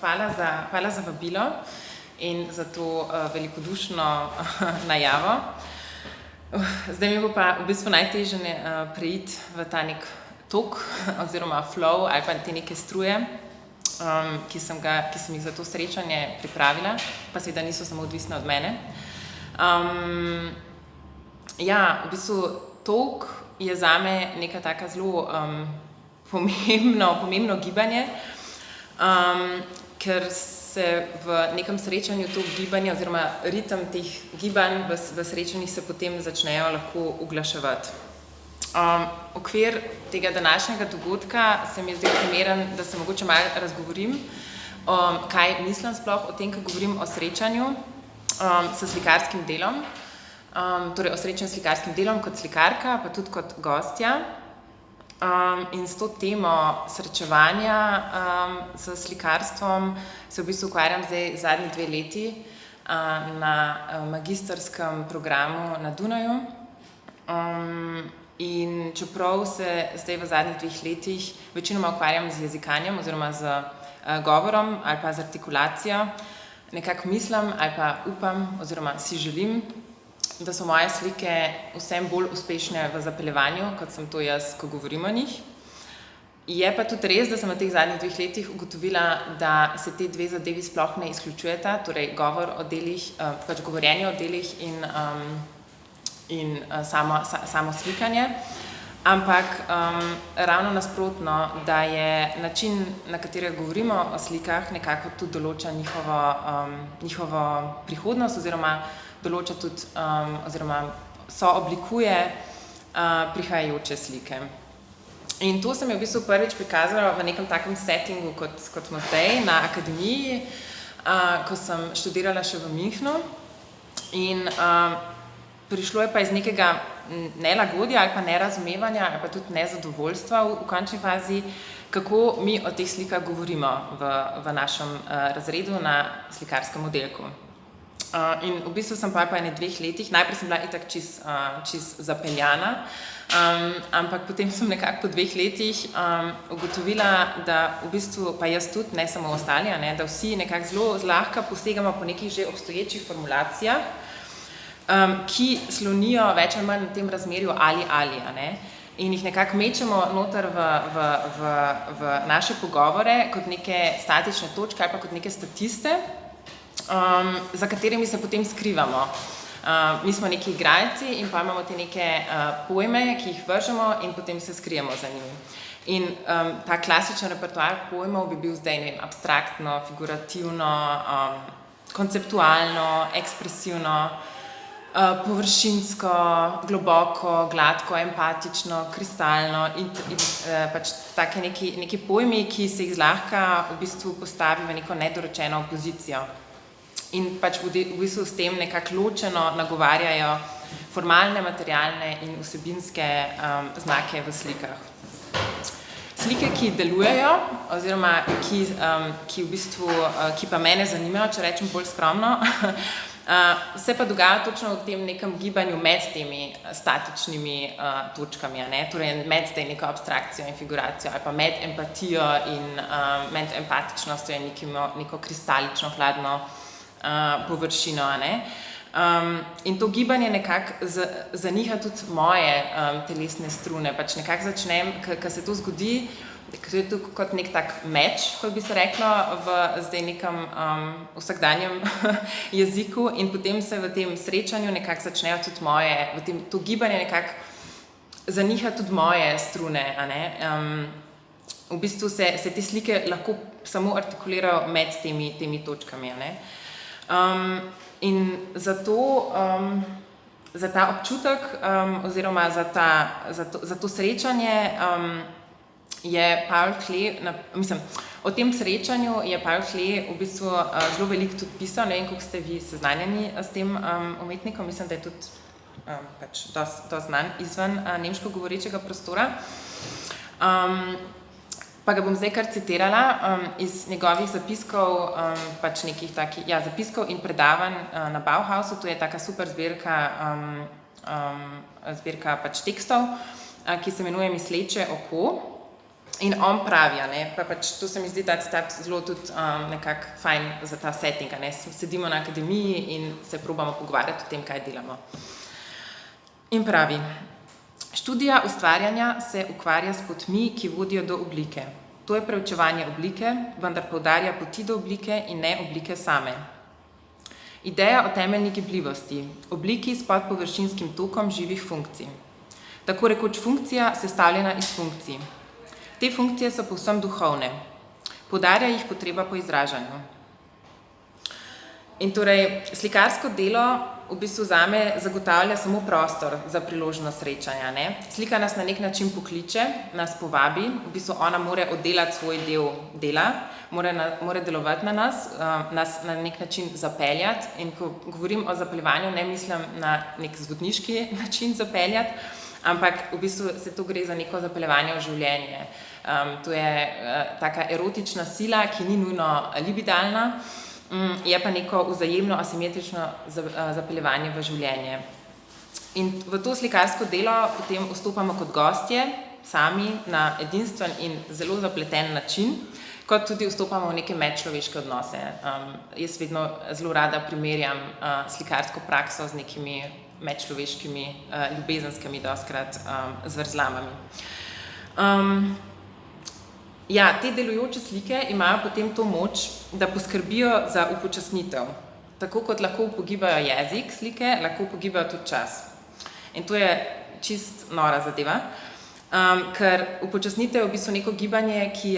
hvala za vabilo in za to velikodušno najavo. Zdaj mi bo pa v bistvu najtežje preiti v ta nek tok oziroma flow ali pa te neke struje, ki sem jih za to srečanje pripravila, pa seveda niso samo odvisne od mene. V bistvu tok je zame neka taka zelo pomembno gibanje, ker se v nekem srečanju to gibanje oziroma ritem teh gibanj v srečanjih se potem začnejo lahko uglaševati. Okvir tega današnjega dogodka se mi je zdaj primeren, da se mogoče malo razgovorim, kaj mislim sploh o tem, ko govorim o srečanju s slikarskim delom, torej o srečanju s slikarskim delom kot slikarka, pa tudi kot gostja. In s to temo srečevanja s slikarstvom se v bistvu ukvarjam zdaj zadnji 2 leti na magistrskem programu na Dunaju. In čeprav se zdaj v zadnjih 2 letih večinoma ukvarjam z jezikanjem oziroma z govorom ali pa z artikulacijo, nekako mislim ali pa upam oziroma si želim, da so moje slike vsem bolj uspešne v zapeljevanju, kot sem to jaz, ko govorim o njih. Je pa tudi res, da sem v teh zadnjih 2 letih ugotovila, da se te 2 zadevi sploh ne izključujeta, torej govor o delih, pač govorjenje o delih in samo slikanje, ampak ravno nasprotno, da je način, na katerega govorimo o slikah, nekako tudi določa njihovo prihodnost oziroma določa tudi oziroma sooblikuje prihajajoče slike. In to se mi je v bistvu prvič prikazalo v nekem takem settingu, kot smo zdaj na akademiji, ko sem študirala še v Münchnu. In prišlo je pa iz nekega nelagodja ali pa nerazumevanja ali pa tudi nezadovoljstva v končni fazi, kako mi o teh slikah govorimo v našem razredu na slikarskem oddelku. In v bistvu sem pa po 2 letih, najprej sem bila itak čisto zapeljana, ampak potem sem nekako po 2 letih ugotovila, da v bistvu pa jaz tudi, ne samo ostali, da vsi nekako zelo zlahka posegamo po nekih že obstoječih formulacijah, ki slonijo več ali manj na tem razmerju ali, in jih nekako mečemo noter v naše pogovore kot neke statične točke ali pa kot neke statiste, za katerimi se potem skrivamo. Mi smo neki igralci in pa imamo te neke pojme, ki jih vržemo in potem se skrijemo za njimi. In ta klasičen repertoar pojmov bi bil zdaj, ne vem, abstraktno, figurativno, konceptualno, ekspresivno, površinsko, globoko, gladko, empatično, kristalno in pač take neki pojmi, ki se jih zlahka v bistvu postavi v neko nedorečeno pozicijo. In pač v bistvu s tem nekako ločeno nagovarjajo formalne, materialne in vsebinske znake v slikah. Slike, ki delujejo oziroma ki pa mene zanimajo, če rečem bolj skromno, se pa dogaja točno v tem nekem gibanju med temi statičnimi točkami, torej med tej neko abstrakcijo in figuracijo ali pa med empatijo in med empatičnostjo in neko kristalično, hladno površino, in to gibanje nekako zaniha tudi moje telesne strune, pač nekako začnem, ko se to zgodi, ker je to kot nek tak meč, kot bi se reklo v zdaj nekem vsakdanjem jeziku, in potem se v tem srečanju nekako začnejo tudi to gibanje nekako zaniha tudi moje strune, V bistvu se te slike lahko samo artikulirajo med temi točkami, In zato za ta občutek oziroma za to srečanje je Paul Klee, o tem srečanju je Paul Klee v bistvu zelo veliko tudi pisal, ne vem, koliko ste vi seznanjeni s tem umetnikom, mislim, da je tudi pač dosti znan izven nemško govorečega prostora. Pa ga bom zdaj kar citirala iz njegovih zapiskov, pač nekih takih, zapiskov in predavanj na Bauhausu. To je taka super zbirka pač tekstov, ki se imenuje Misleče oko. In on pravi, pa pač to se mi zdi ta citat zelo tudi nekako fajn za ta setting, sedimo na akademiji in se probamo pogovarjati o tem, kaj delamo. In pravi: študija ustvarjanja se ukvarja s potmi, ki vodijo do oblike. To je preučevanje oblike, vendar poudarja poti do oblike in ne oblike same. Ideja o temeljni gibljivosti, obliki s podpovršinskim tokom živih funkcij. Tako rekoč funkcija, sestavljena iz funkcij. Te funkcije so povsem duhovne. Poudarja jih potreba po izražanju. In torej, slikarsko delo v bistvu zame zagotavlja samo prostor za priložnost srečanja. Slika nas na nek način pokliče, nas povabi, v bistvu ona mora oddelati svoj del dela, mora delovati na nas na nek način zapeljati. In ko govorim o zapeljevanju, ne mislim na nek zvodniški način zapeljati, ampak v bistvu se to gre za neko zapeljevanje v življenje. To je taka erotična sila, ki ni nujno libidalna, je pa neko vzajemno asimetrično zapeljevanje v življenje. In v to slikarsko delo potem vstopamo kot gostje, sami na edinstven in zelo zapleten način, kot tudi vstopamo v neke medčloveške odnose. Jaz vedno zelo rada primerjam slikarsko prakso z nekimi medčloveškimi, ljubezenskimi dostikrat zverzlamami. Te delujoče slike imajo potem to moč, da poskrbijo za upočasnitev. Tako kot lahko upogibajo jezik slike, lahko upogibajo tudi čas. In to je čist nora zadeva, ker upočasnitev je v bistvu neko gibanje, ki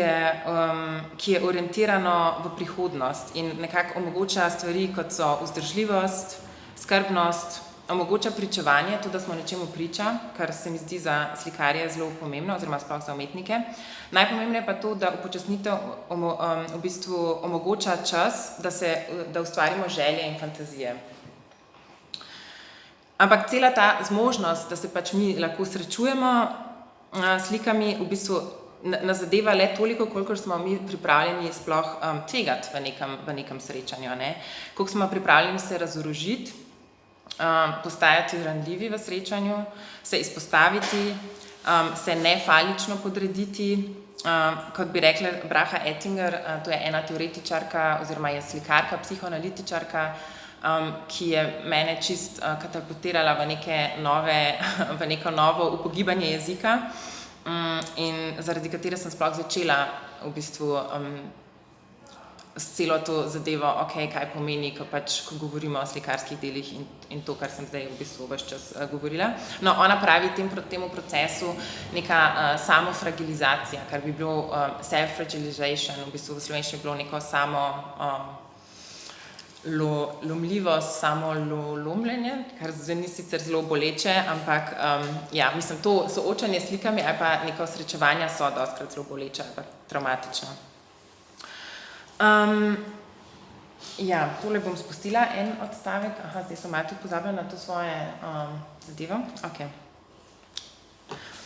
je orientirano v prihodnost in nekako omogoča stvari, kot so vzdržljivost, skrbnost, omogoča pričevanje, to, da smo nečemu priča, kar se mi zdi za slikarje zelo pomembno, oziroma sploh za umetnike. Najpomembneje pa to, da upočasnitev v bistvu omogoča čas, da ustvarimo želje in fantazije. Ampak cela ta zmožnost, da se pač mi lahko srečujemo slikami, v bistvu nas zadeva le toliko, kolikor smo mi pripravljeni sploh tvegati v nekem srečanju. Koliko smo pripravljeni se razorožiti, postajati ranljivi v srečanju, se izpostaviti, se nefalično podrediti. Kot bi rekla Braha Ettinger, to je ena teoretičarka oziroma je slikarka, psihoanalitičarka, ki je mene čist katapultirala v neko novo upogibanje jezika in zaradi katere sem sploh začela v bistvu s celo to zadevo, kaj pomeni, ko govorimo o slikarskih delih in to, kar sem zdaj v bistvu ves čas govorila. No, ona pravi temu procesu neka samofragilizacija, kar bi bilo self-fragilization, v bistvu v slovenščini bilo neko lomljivost, lomljenje, kar zveni sicer zelo boleče, ampak mislim, to soočanje s slikami ali pa neko srečevanja so dostikrat zelo boleče ali pa traumatično. Tole bom spustila en odstavek. Zdaj sem malo tudi pozabila na to svoje zadevo.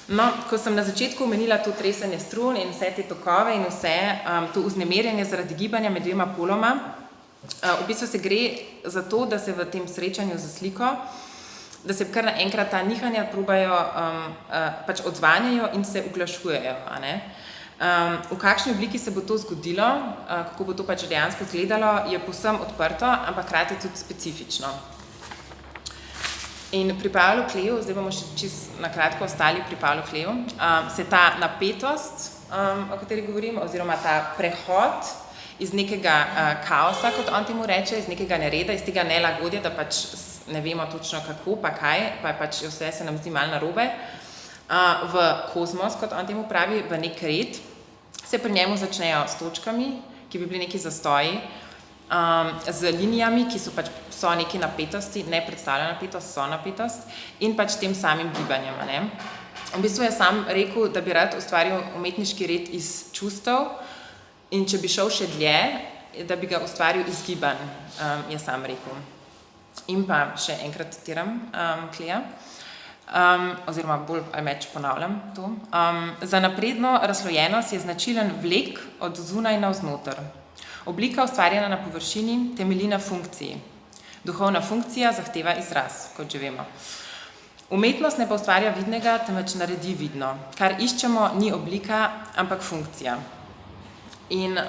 No, ko sem na začetku omenila to tresenje strun in vse te tokove in vse to vznemirjenje zaradi gibanja med dvema poloma, v bistvu se gre za to, da se v tem srečanju za sliko, da se kar naenkrat ta nihanja probajo, odzvanjajo in se uglašujejo. V kakšni obliki se bo to zgodilo, kako bo to dejansko izgledalo, je povsem odprto, ampak hkrati tudi specifično. In pri Pavlu Kleju, zdaj bomo še čisto na kratko ostali pri Pavlu Kleju, se ta napetost, o kateri govorim, oziroma ta prehod iz nekega kaosa, kot on temu reče, iz nekega nereda, iz tega nelagodja, da ne vemo točno kako, pa kaj, pa vse se nam zdi malo narobe, v kozmos, kot on temu pravi, v nek red, se pri njemu začnejo s točkami, ki bi bili neki zastoji, z linijami, ki so neke napetosti, ne predstavlja napetost, so napetost, in tem samim gibanjem. V bistvu je sam rekel, da bi rad ustvaril umetniški red iz čustev in če bi šel še dlje, da bi ga ustvaril iz gibanj, je sam rekel. In pa še enkrat citiram Kleja, oziroma bolj ali več ponavljam to. Za napredno razslojenost je značilen vlek od zunaj navznoter. Oblika ustvarjena na površini temelji na funkciji. Duhovna funkcija zahteva izraz, kot že vemo. Umetnost ne pa ustvarja vidnega, temveč naredi vidno. Kar iščemo, ni oblika, ampak funkcija. In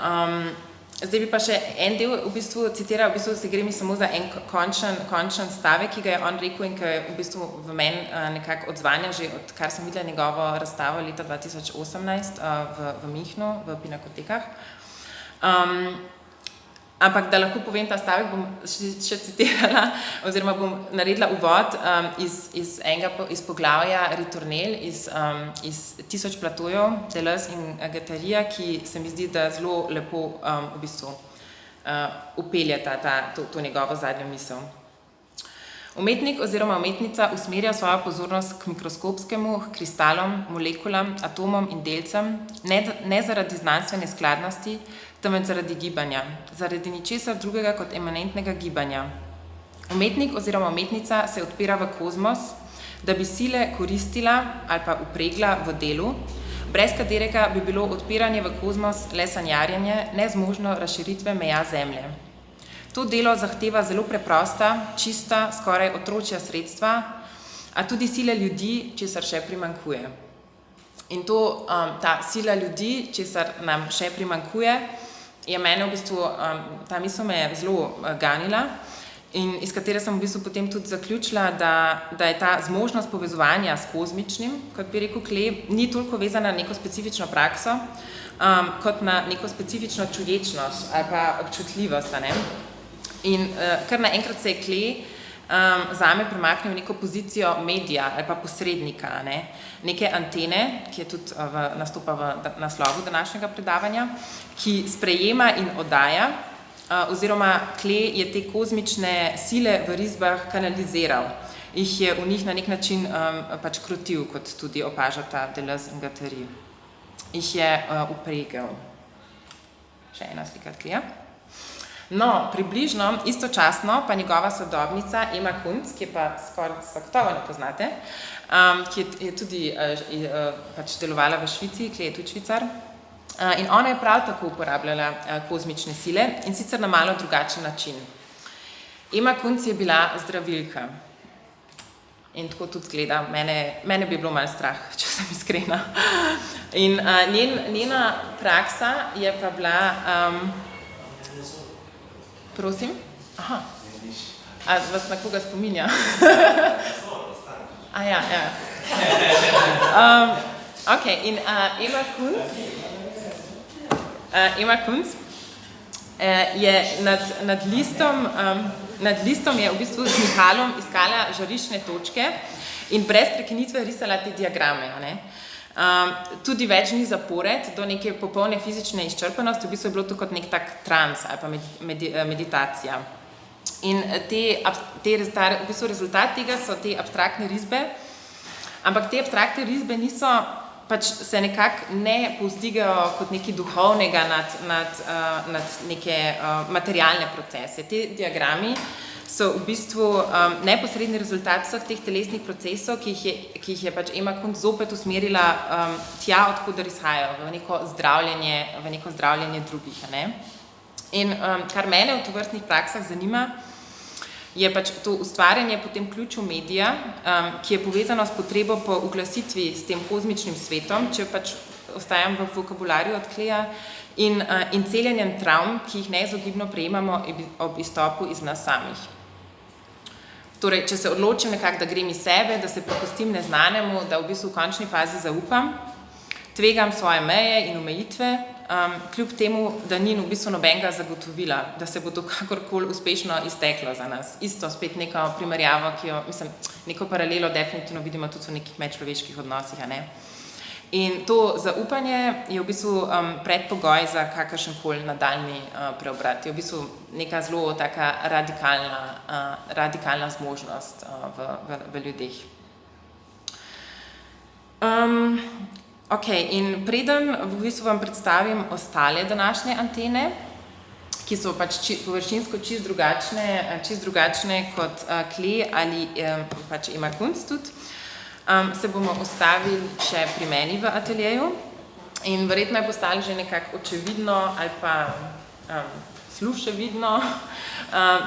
zdaj bi pa še en del v bistvu citiral, v bistvu se gre mi samo za en končen stavek, ki ga je on rekel in ki je v bistvu v meni nekako odzvanja že odkar sem videla njegovo razstavo leta 2018 v Münchnu, v Pinakotekah. Ampak da lahko povem ta stavek, bom še citirala, oziroma bom naredila uvod iz poglavja Ritournelle, iz Tisoč platojev, Deleuze in Guattari, ki se mi zdi, da zelo lepo v bistvu upeljeta to njegovo zadnjo misel. Umetnik oziroma umetnica usmerja svojo pozornost k mikroskopskemu, k kristalom, molekulam, atomom in delcem, ne zaradi znanstvene skladnosti, temveč zaradi gibanja, zaradi ničesar drugega kot eminentnega gibanja. Umetnik oziroma umetnica se odpira v kozmos, da bi sile koristila ali pa upregla v delu, brez katerega bi bilo odpiranje v kozmos le sanjarjenje, nezmožno razširitve meja Zemlje. To delo zahteva zelo preprosta, čista, skoraj otročja sredstva, a tudi sile ljudi, česar še primanjkuje. In ta sila ljudi, česar nam še primanjkuje, je mene v bistvu, ta misel me je zelo ganila in iz katere sem v bistvu potem tudi zaključila, da je ta zmožnost povezovanja s kozmičnim, kot bi rekel Klee, ni toliko vezana na neko specifično prakso, kot na neko specifično čuječnost ali pa občutljivost, ne? In kar naenkrat se je Klee zame premaknil v neko pozicijo medija ali pa posrednika, neke antene, ki je tudi nastopa v naslovu današnjega predavanja, ki sprejema in oddaja, oziroma Klee je te kozmične sile v risbah kanaliziral, jih je v njih na nek način pač krotil, kot tudi opažata Deleuze in Guattari. Jih je upregel. Še ena slika Kleeja. No, približno, istočasno pa njegova sodobnica Emma Kunz, ki je pa skoraj zagotovo ne poznate, ki je tudi pač delovala v Švici, Klee je tudi Švicar, in ona je prav tako uporabljala kozmične sile in sicer na malo drugačen način. Emma Kunz je bila zdravilka in tako tudi gleda, mene bi bilo malo strah, če sem iskrena. In njena praksa je pa bila... Prosim? Aha. A vas na koga spominja? Ja. Ok, in Emma Kunz je nad listom je v bistvu z nihalom iskala žariščne točke in brez prekinitve risala te diagrame, ne? Tudi več dni zapored, do neke popolne fizične izčrpanosti, v bistvu je bilo to kot nek tak trans ali pa meditacija. In v bistvu rezultat tega so te abstraktne risbe, ampak te abstraktne risbe niso, pač se nekako ne povzdigajo kot nekaj duhovnega nad neke materialne procese. Te diagrami so v bistvu neposredni rezultat vseh teh telesnih procesov, ki jih je pač Emma Kunz zopet usmerila tja, odkuder izhajajo, v neko zdravljenje drugih, ne? In kar mene v tovrstnih praksah zanima, je pač to ustvarjanje po tem ključu medija, ki je povezano s potrebo po uglasitvi s tem kozmičnim svetom, če pač ostajam v vokabularju od Kleeja, in celjenjem travm, ki jih neizogibno prejemamo ob izstopu iz nas samih. Torej, če se odločim nekako, da grem iz sebe, da se prepustim neznanemu, da v bistvu v končni fazi zaupam, tvegam svoje meje in omejitve, kljub temu, da ni v bistvu nobenega zagotovila, da se bo to kakorkoli uspešno izteklo za nas. Isto spet neko primerjavo, neko paralelo definitivno vidimo tudi v nekih medčloveških odnosih, ne? In to zaupanje je v bistvu predpogoj za kakršenkoli nadaljnji preobrat. Je v bistvu neka zelo taka radikalna zmožnost v ljudeh. Ok, in preden v bistvu vam predstavim ostale današnje antene, ki so pač površinsko čisto drugačne kot Klee ali pač Emma Kunz tudi, se bomo ustavili še pri meni v ateljeju in verjetno je postalo že nekako očevidno ali pa sluševidno,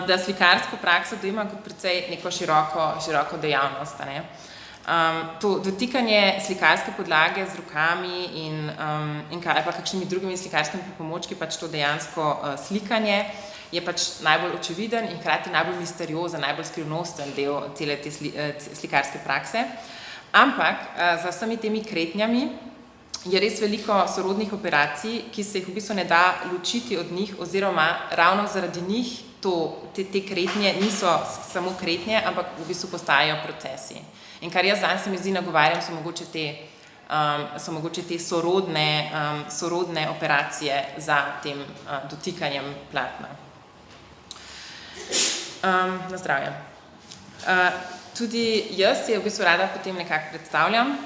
da slikarsko prakso dojemam kot precej neko široko dejavnost, ne? To dotikanje slikarske podlage z rokami ali pa kakšnimi drugimi slikarskimi pripomočki, pač to dejansko slikanje, je pač najbolj očividen in hkrati najbolj misteriozen, najbolj skrivnosten del cele te slikarske prakse. Ampak za vsemi temi kretnjami je res veliko sorodnih operacij, ki se jih v bistvu ne da ločiti od njih, oziroma ravno zaradi njih te kretnje niso samo kretnje, ampak v bistvu postajajo procesi. In kar jaz danes se mi zdi nagovarjam, so mogoče te sorodne operacije za tem dotikanjem platna. Na zdravje. Tudi jaz se v bistvu rada potem nekako predstavljam,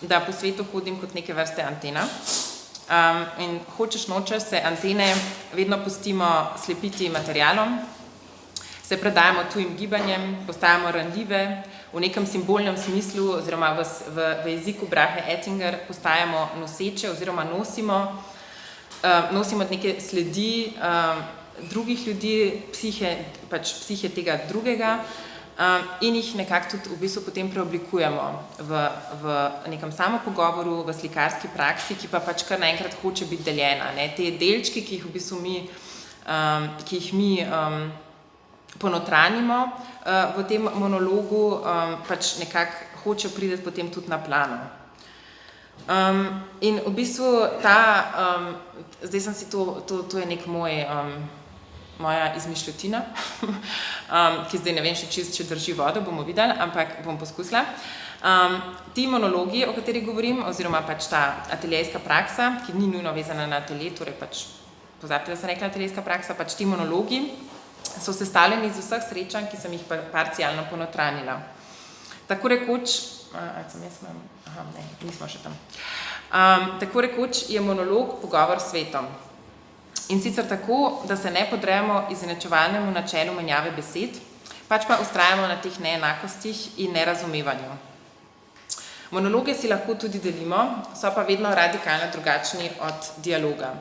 da po svetu hodim kot neke vrste antena. In hočeš nočeš se antene vedno pustimo slepiti materialom, se predajamo tujim gibanjem, postajamo ranljive, v nekem simbolnem smislu oziroma v jeziku Brahe Ettinger postajamo noseče oziroma nosimo neke sledi drugih ljudi, psihe tega drugega in jih nekako tudi v bistvu potem preoblikujemo v nekem samopogovoru, v slikarski praksi, ki pa pač kar naenkrat hoče biti deljena. Te delčki, ki jih v bistvu mi ponotranimo v tem monologu, pač nekako hoče priti potem tudi na plano. In v bistvu zdaj sem si to je nek moja izmišljotina, ki zdaj ne vem še čisto, če drži vodo, bomo videli, ampak bom poskusila. Ti monologi, o katerih govorim, oziroma pač ta ateljejska praksa, ki ni nujno vezana na atelje, torej pač pozabite, da sem rekla ateljejska praksa, pač ti monologi so sestavljeni iz vseh srečanj, ki sem jih parcialno ponotranila. Tako rekoč, nismo še tam. Tako rekoč je monolog pogovor s svetom. In sicer tako, da se ne podrejamo izenačevalnemu načelu menjave besed, pač pa vztrajamo na teh neenakostih in nerazumevanju. Monologe si lahko tudi delimo, so pa vedno radikalno drugačni od dialoga.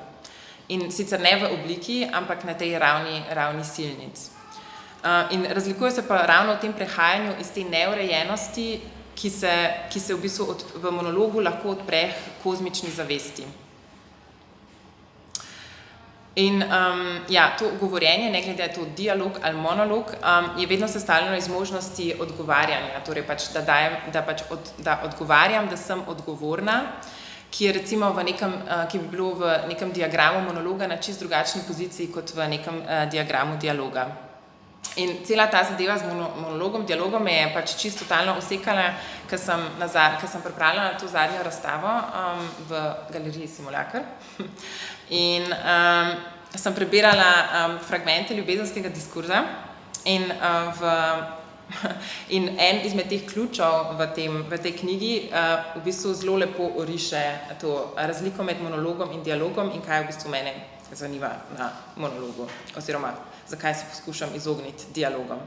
In sicer ne v obliki, ampak na tej ravni silnic. In razlikuje se pa ravno v tem prehajanju iz te neurejenosti, ki se v bistvu v monologu lahko odpre kozmični zavesti. In to govorjenje, ne glede je to dialog ali monolog, je vedno sestavljeno iz možnosti odgovarjanja, torej pač, da odgovarjam, da sem odgovorna, ki je recimo ki bi bilo v nekem diagramu monologa na čisto drugačni poziciji kot v nekem diagramu dialoga. In cela ta zadeva z monologom, dialogom me je pač čisto totalno usekala, ker sem pripravljala to zadnjo razstavo v galeriji Simulacr. In sem prebirala fragmente ljubezenskega diskurza in en izmed teh ključev v tej knjigi v bistvu zelo lepo oriše to razliko med monologom in dialogom in kaj v bistvu mene zanima na monologu, oziroma zakaj se poskušam izogniti dialogom.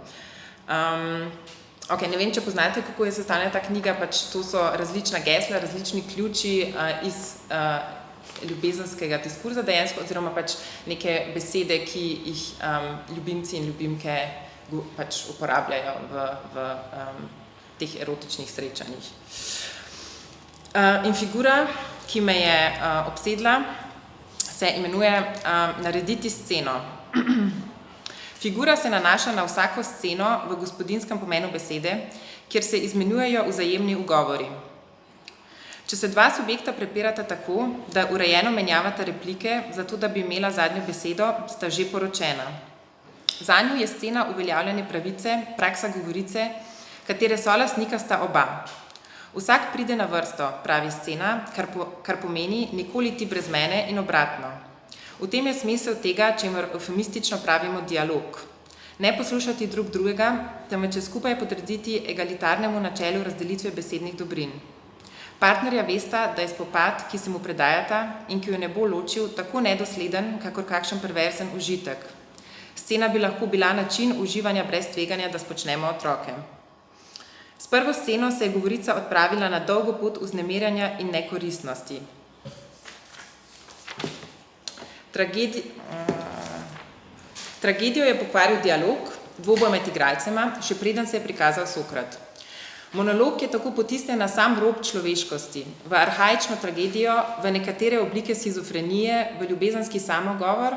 Ne vem, če poznate, kako je sestavljena ta knjiga, pač to so različna gesla, različni ključi iz ljubezenskega diskurza dejansko, oziroma pač neke besede, ki jih ljubimci in ljubimke pač uporabljajo v teh erotičnih srečanjih. In figura, ki me je obsedla, se imenuje narediti sceno. Figura se nanaša na vsako sceno v gospodinskem pomenu besede, kjer se izmenjujejo vzajemni ugovori. Če se dva subjekta prepirata tako, da urejeno menjavata replike, zato da bi imela zadnjo besedo, sta že poročena. Zanju je scena uveljavljene pravice, praksa govorice, katere solastnika sta oba. Vsak pride na vrsto, pravi scena, kar pomeni nikoli ti brez mene in obratno. V tem je smisel tega, čemer eufemistično pravimo dialog. Ne poslušati drug drugega, temveč skupaj podrediti egalitarnemu načelu razdelitve besednih dobrin. Partnerja vesta, da je spopad, ki se mu predajata in ki jo ne bo ločil, tako nedosleden, kakor kakšen perverzen užitek. Scena bi lahko bila način uživanja brez tveganja, da spočnemo otroke. S prvo sceno se je govorica odpravila na dolgo pot vznemirjanja in nekoristnosti. Tragedijo je pokvaril dialog, dvoboj med igralcema, še preden se je prikazal Sokrat. Monolog je tako potisnjen na sam rob človeškosti, v arhaično tragedijo, v nekatere oblike schizofrenije, v ljubezenski samogovor,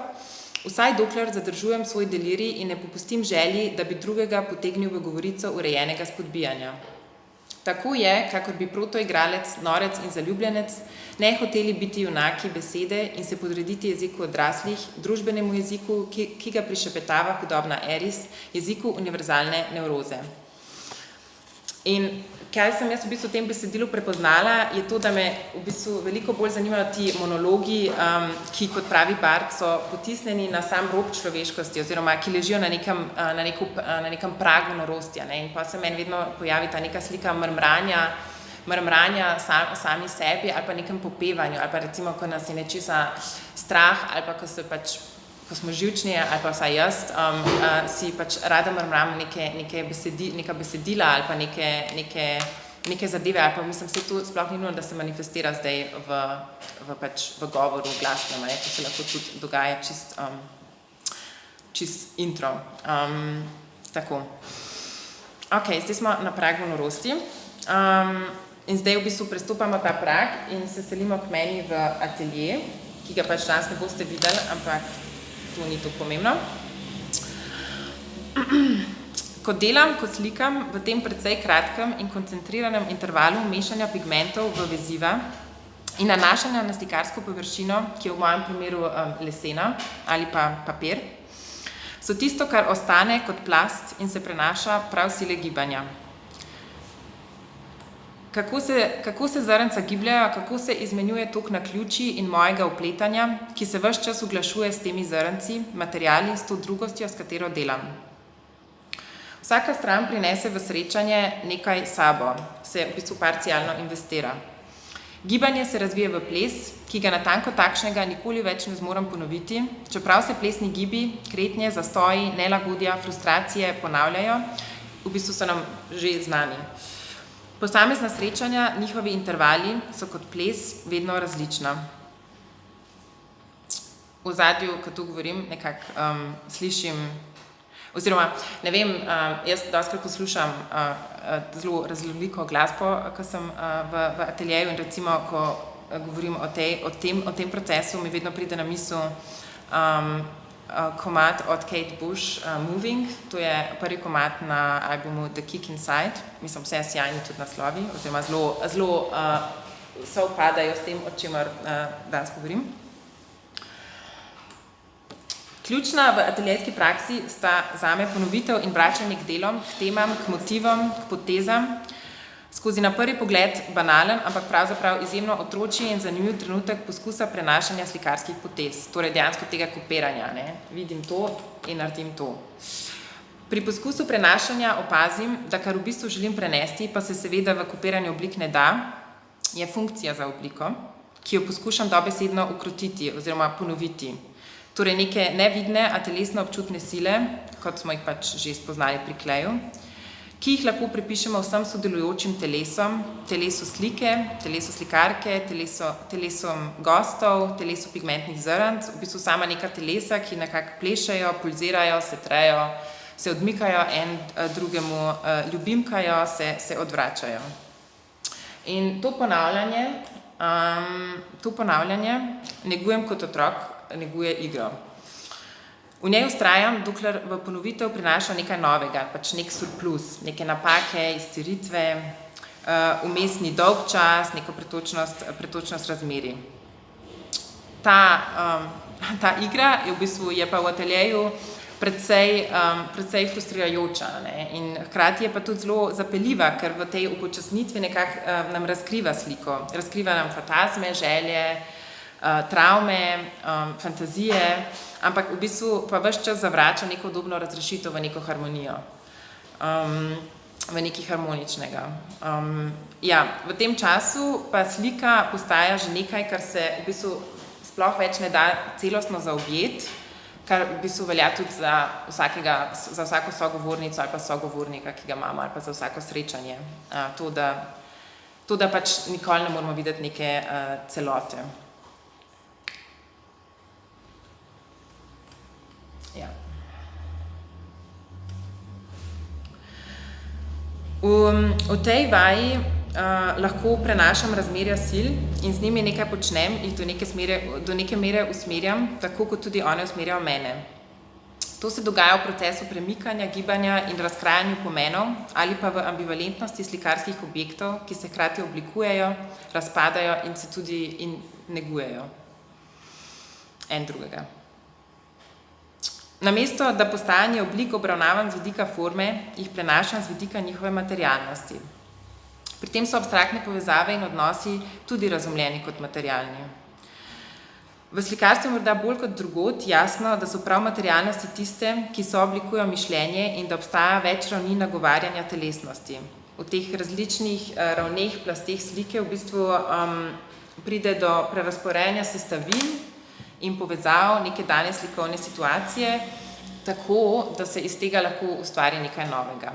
vsaj dokler zadržujem svoj delirij in ne popustim želji, da bi drugega potegnil v govorico urejenega spodbijanja. Tako je, kakor bi protoigralec, norec in zaljubljenec ne hoteli biti junaki besede in se podrediti jeziku odraslih, družbenemu jeziku, ki ga prišepetava hudobna Eris, jeziku univerzalne nevroze. In kaj sem jaz v bistvu v tem besedilu prepoznala, je to, da me v bistvu veliko bolj zanimajo ti monologi, ki, kot pravi Barth, so potisnjeni na sam rob človeškosti oziroma ki ležijo na nekem pragu norosti. In pa se meni vedno pojavi ta neka slika mrmranja sami sebi ali pa nekem popevanju, ali pa recimo, ko nas je nečesa strah ali pa ko smo živčni, ali pa vsaj jaz, si pač rada mrmram neka besedila ali pa neke zadeve, ali pa mislim, se to sploh ni nujno, da se manifestira zdaj v govoru glasnem, to se lahko tudi dogaja čist intro. Tako. Ok, zdaj smo na pragu norosti. In zdaj v bistvu prestopamo ta prag in se selimo k meni v atelje, ki ga pač danes ne boste videli, ampak to ni tako pomembno. Ko delam, ko slikam v tem precej kratkem in koncentriranem intervalu mešanja pigmentov v veziva in nanašanja na slikarsko površino, ki je v mojem primeru lesena ali pa papir, so tisto, kar ostane kot plast in se prenaša prav sile gibanja. Kako se zrnca gibljajo, kako se izmenjuje tok naključij in mojega vpletanja, ki se ves čas uglašuje s temi zrnci, materiali, s to drugostjo, s katero delam. Vsaka stran prinese v srečanje nekaj sabo, se v bistvu parcialno investira. Gibanje se razvije v ples, ki ga natanko takšnega nikoli več ne zmorem ponoviti, čeprav se plesni gibi, kretnje, zastoji, nelagodja, frustracije ponavljajo, v bistvu so nam že znani. Posamezna srečanja, njihovi intervali so kot ples vedno različna. V ozadju, ko to govorim, nekako slišim, oziroma ne vem, jaz dostikrat poslušam zelo raznoliko glasbo, ko sem v ateljeju in recimo, ko govorim o tem procesu, mi vedno pride na misel komad od Kate Bush, Moving, to je prvi komad na albumu The Kick Inside, mislim, vse sjajni tudi naslovi, oziroma zelo sovpadajo s tem, o čemer danes govorim. Ključna v ateljejski praksi sta zame ponovitev in vračanje k delom, k temam, k motivom, k potezam, skozi na prvi pogled banalen, ampak pravzaprav izjemno otročji in zanimiv trenutek poskusa prenašanja slikarskih potez, torej dejansko tega kopiranja, ne? Vidim to in naredim to. Pri poskusu prenašanja opazim, da kar v bistvu želim prenesti, pa se seveda v kopiranju oblik ne da, je funkcija za obliko, ki jo poskušam dobesedno ukrotiti oziroma ponoviti. Torej neke nevidne, a telesno občutne sile, kot smo jih pač že spoznali pri kleju, ki jih lahko pripišemo vsem sodelujočim telesom, telesu slike, telesu slikarke, telesom gostov, telesu pigmentnih zrnc, v bistvu sama neka telesa, ki nekako plešejo, pulzirajo, se trejo, se odmikajo en drugemu, ljubimkajo, se odvračajo. In to ponavljanje negujem kot otrok, neguje igro. V njej vztrajam, dokler v ponovitev prinaša nekaj novega, pač nek surplus, neke napake, iztiritve, vmesni dolg čas, neko pretočnost razmerij. Ta igra je v bistvu je pa v ateljeju precej frustrirajoča, ne? In hkrati je pa tudi zelo zapeljiva, ker v tej upočasnitvi nekako nam razkriva sliko, razkriva nam fantazme, želje, travme, fantazije, ampak v bistvu pa ves čas zavrača neko udobno razrešitev v neko harmonijo, v nekaj harmoničnega. V tem času pa slika postaja že nekaj, kar se v bistvu sploh več ne da celostno zaobjeti, kar v bistvu velja tudi za vsako sogovornico ali pa sogovornika, ki ga imamo, ali pa za vsako srečanje. To, da pač nikoli ne moramo videti neke celote. V tej vaji lahko prenašam razmerja sil in z njimi nekaj počnem, jih do neke mere usmerjam, tako kot tudi one usmerjajo mene. To se dogaja v procesu premikanja, gibanja in razkrajanju pomenov ali pa v ambivalentnosti slikarskih objektov, ki se hkrati oblikujejo, razpadajo in se tudi negujejo en drugega. Namesto, da postajanje oblik obravnavam z vidika forme, jih prenašam z vidika njihove materialnosti. Pri tem so abstraktne povezave in odnosi tudi razumljeni kot materialni. V slikarstvu je morda bolj kot drugod jasno, da so prav materialnosti tiste, ki sooblikujejo mišljenje in da obstaja več ravni nagovarjanja telesnosti. V teh različnih ravneh, plasteh slike v bistvu pride do prerazporejanja sestavin in povezav neke dane slikovne situacije, tako, da se iz tega lahko ustvari nekaj novega.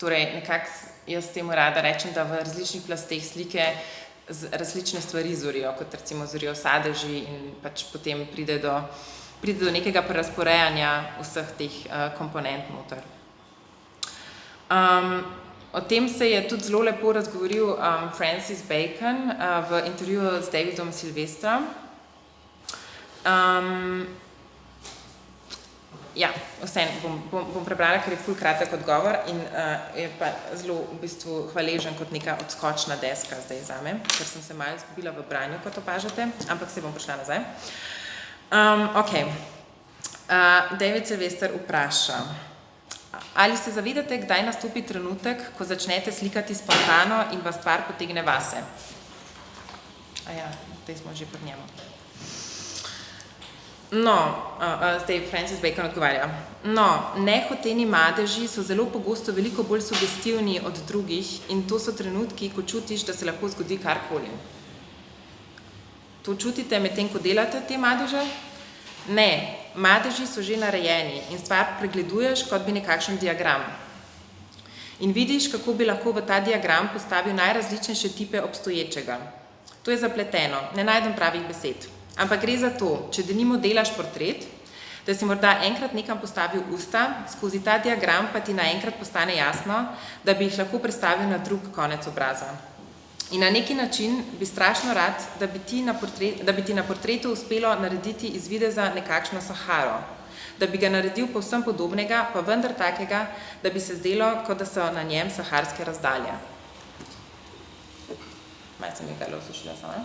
Torej, nekako jaz temu rada rečem, da v različnih plasteh slike različne stvari zorijo, kot recimo zorijo sadeži in pač potem pride do nekega prerazporejanja vseh teh komponent noter. O tem se je tudi zelo lepo razgovoril Francis Bacon v intervjuju z Davidom Silvestrom. Ja, vseeno bom prebrala, ker je ful kratek odgovor in je pa zelo v bistvu hvaležen kot neka odskočna deska zdaj zame, ker sem se malo izgubila v branju, kot opažate, ampak se bom prišla nazaj. David Silvester vpraša: ali se zavedate, kdaj nastopi trenutek, ko začnete slikati spontano in vas stvar potegne vase? Zdaj smo že pri njemu. Zdaj Francis Bacon odgovarja. Nehoteni madeži so zelo pogosto veliko bolj sugestivni od drugih in to so trenutki, ko čutiš, da se lahko zgodi karkoli. To čutite medtem, ko delate te madeže? Ne, madeži so že narejeni in stvar pregleduješ, kot bi nekakšen diagram. In vidiš, kako bi lahko v ta diagram postavil najrazličnejše tipe obstoječega. To je zapleteno, ne najdem pravih besed. Ampak gre za to, če denimo delaš portret, da si morda enkrat nekam postavil usta, skozi ta diagram pa ti naenkrat postane jasno, da bi jih lahko predstavil na drug konec obraza. In na neki način bi strašno rad, da bi ti na portretu uspelo narediti iz videza nekakšno Saharo, da bi ga naredil povsem podobnega, pa vendar takega, da bi se zdelo, kot da so na njem saharske razdalje. Malo sem jih dala osušila samo,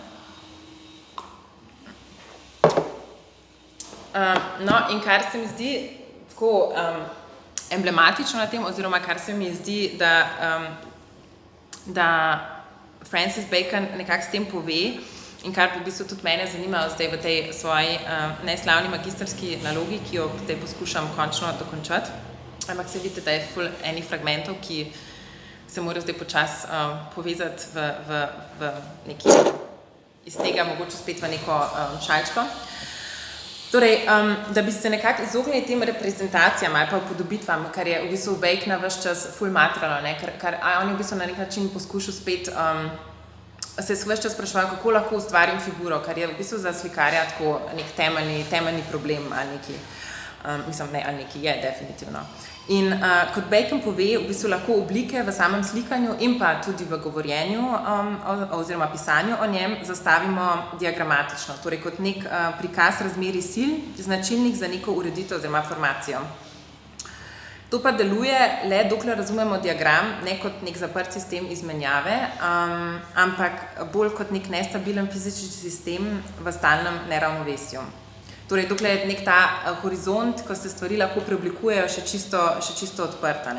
in kar se mi zdi tako emblematično na tem, oziroma kar se mi zdi, da Francis Bacon nekako s tem pove in kar v bistvu tudi mene zanima zdaj v tej svoji neslavni magistrski nalogi, ki jo zdaj poskušam končno dokončati, ampak se vidite, da je ful enih fragmentov, ki se mora zdaj počasi povezati v neki, iz tega mogoče spet v neko šalčko. Torej, da bi se nekako izognili tem reprezentacijam ali pa upodobitvam, kar je v bistvu Bacona ves čas ful matralo, ker on je v bistvu na nek način poskušal spet se ves čas spraševal, kako lahko ustvarim figuro, kar je v bistvu za slikarja tako nek temeljni problem ali neki, ali neki je definitivno. In kot Bacon pove, v bistvu lahko oblike v samem slikanju in pa tudi v govorjenju oziroma pisanju o njem zastavimo diagramatično, torej kot nek prikaz razmerij sil, značilnih za neko ureditev oziroma formacijo. To pa deluje le, dokler razumemo diagram, ne kot nek zaprt sistem izmenjave, ampak bolj kot nek nestabilen fizični sistem v stalnem neravnovesju. Torej, dokler je nek ta horizont, ko se stvari lahko preoblikujejo, še čisto odprta.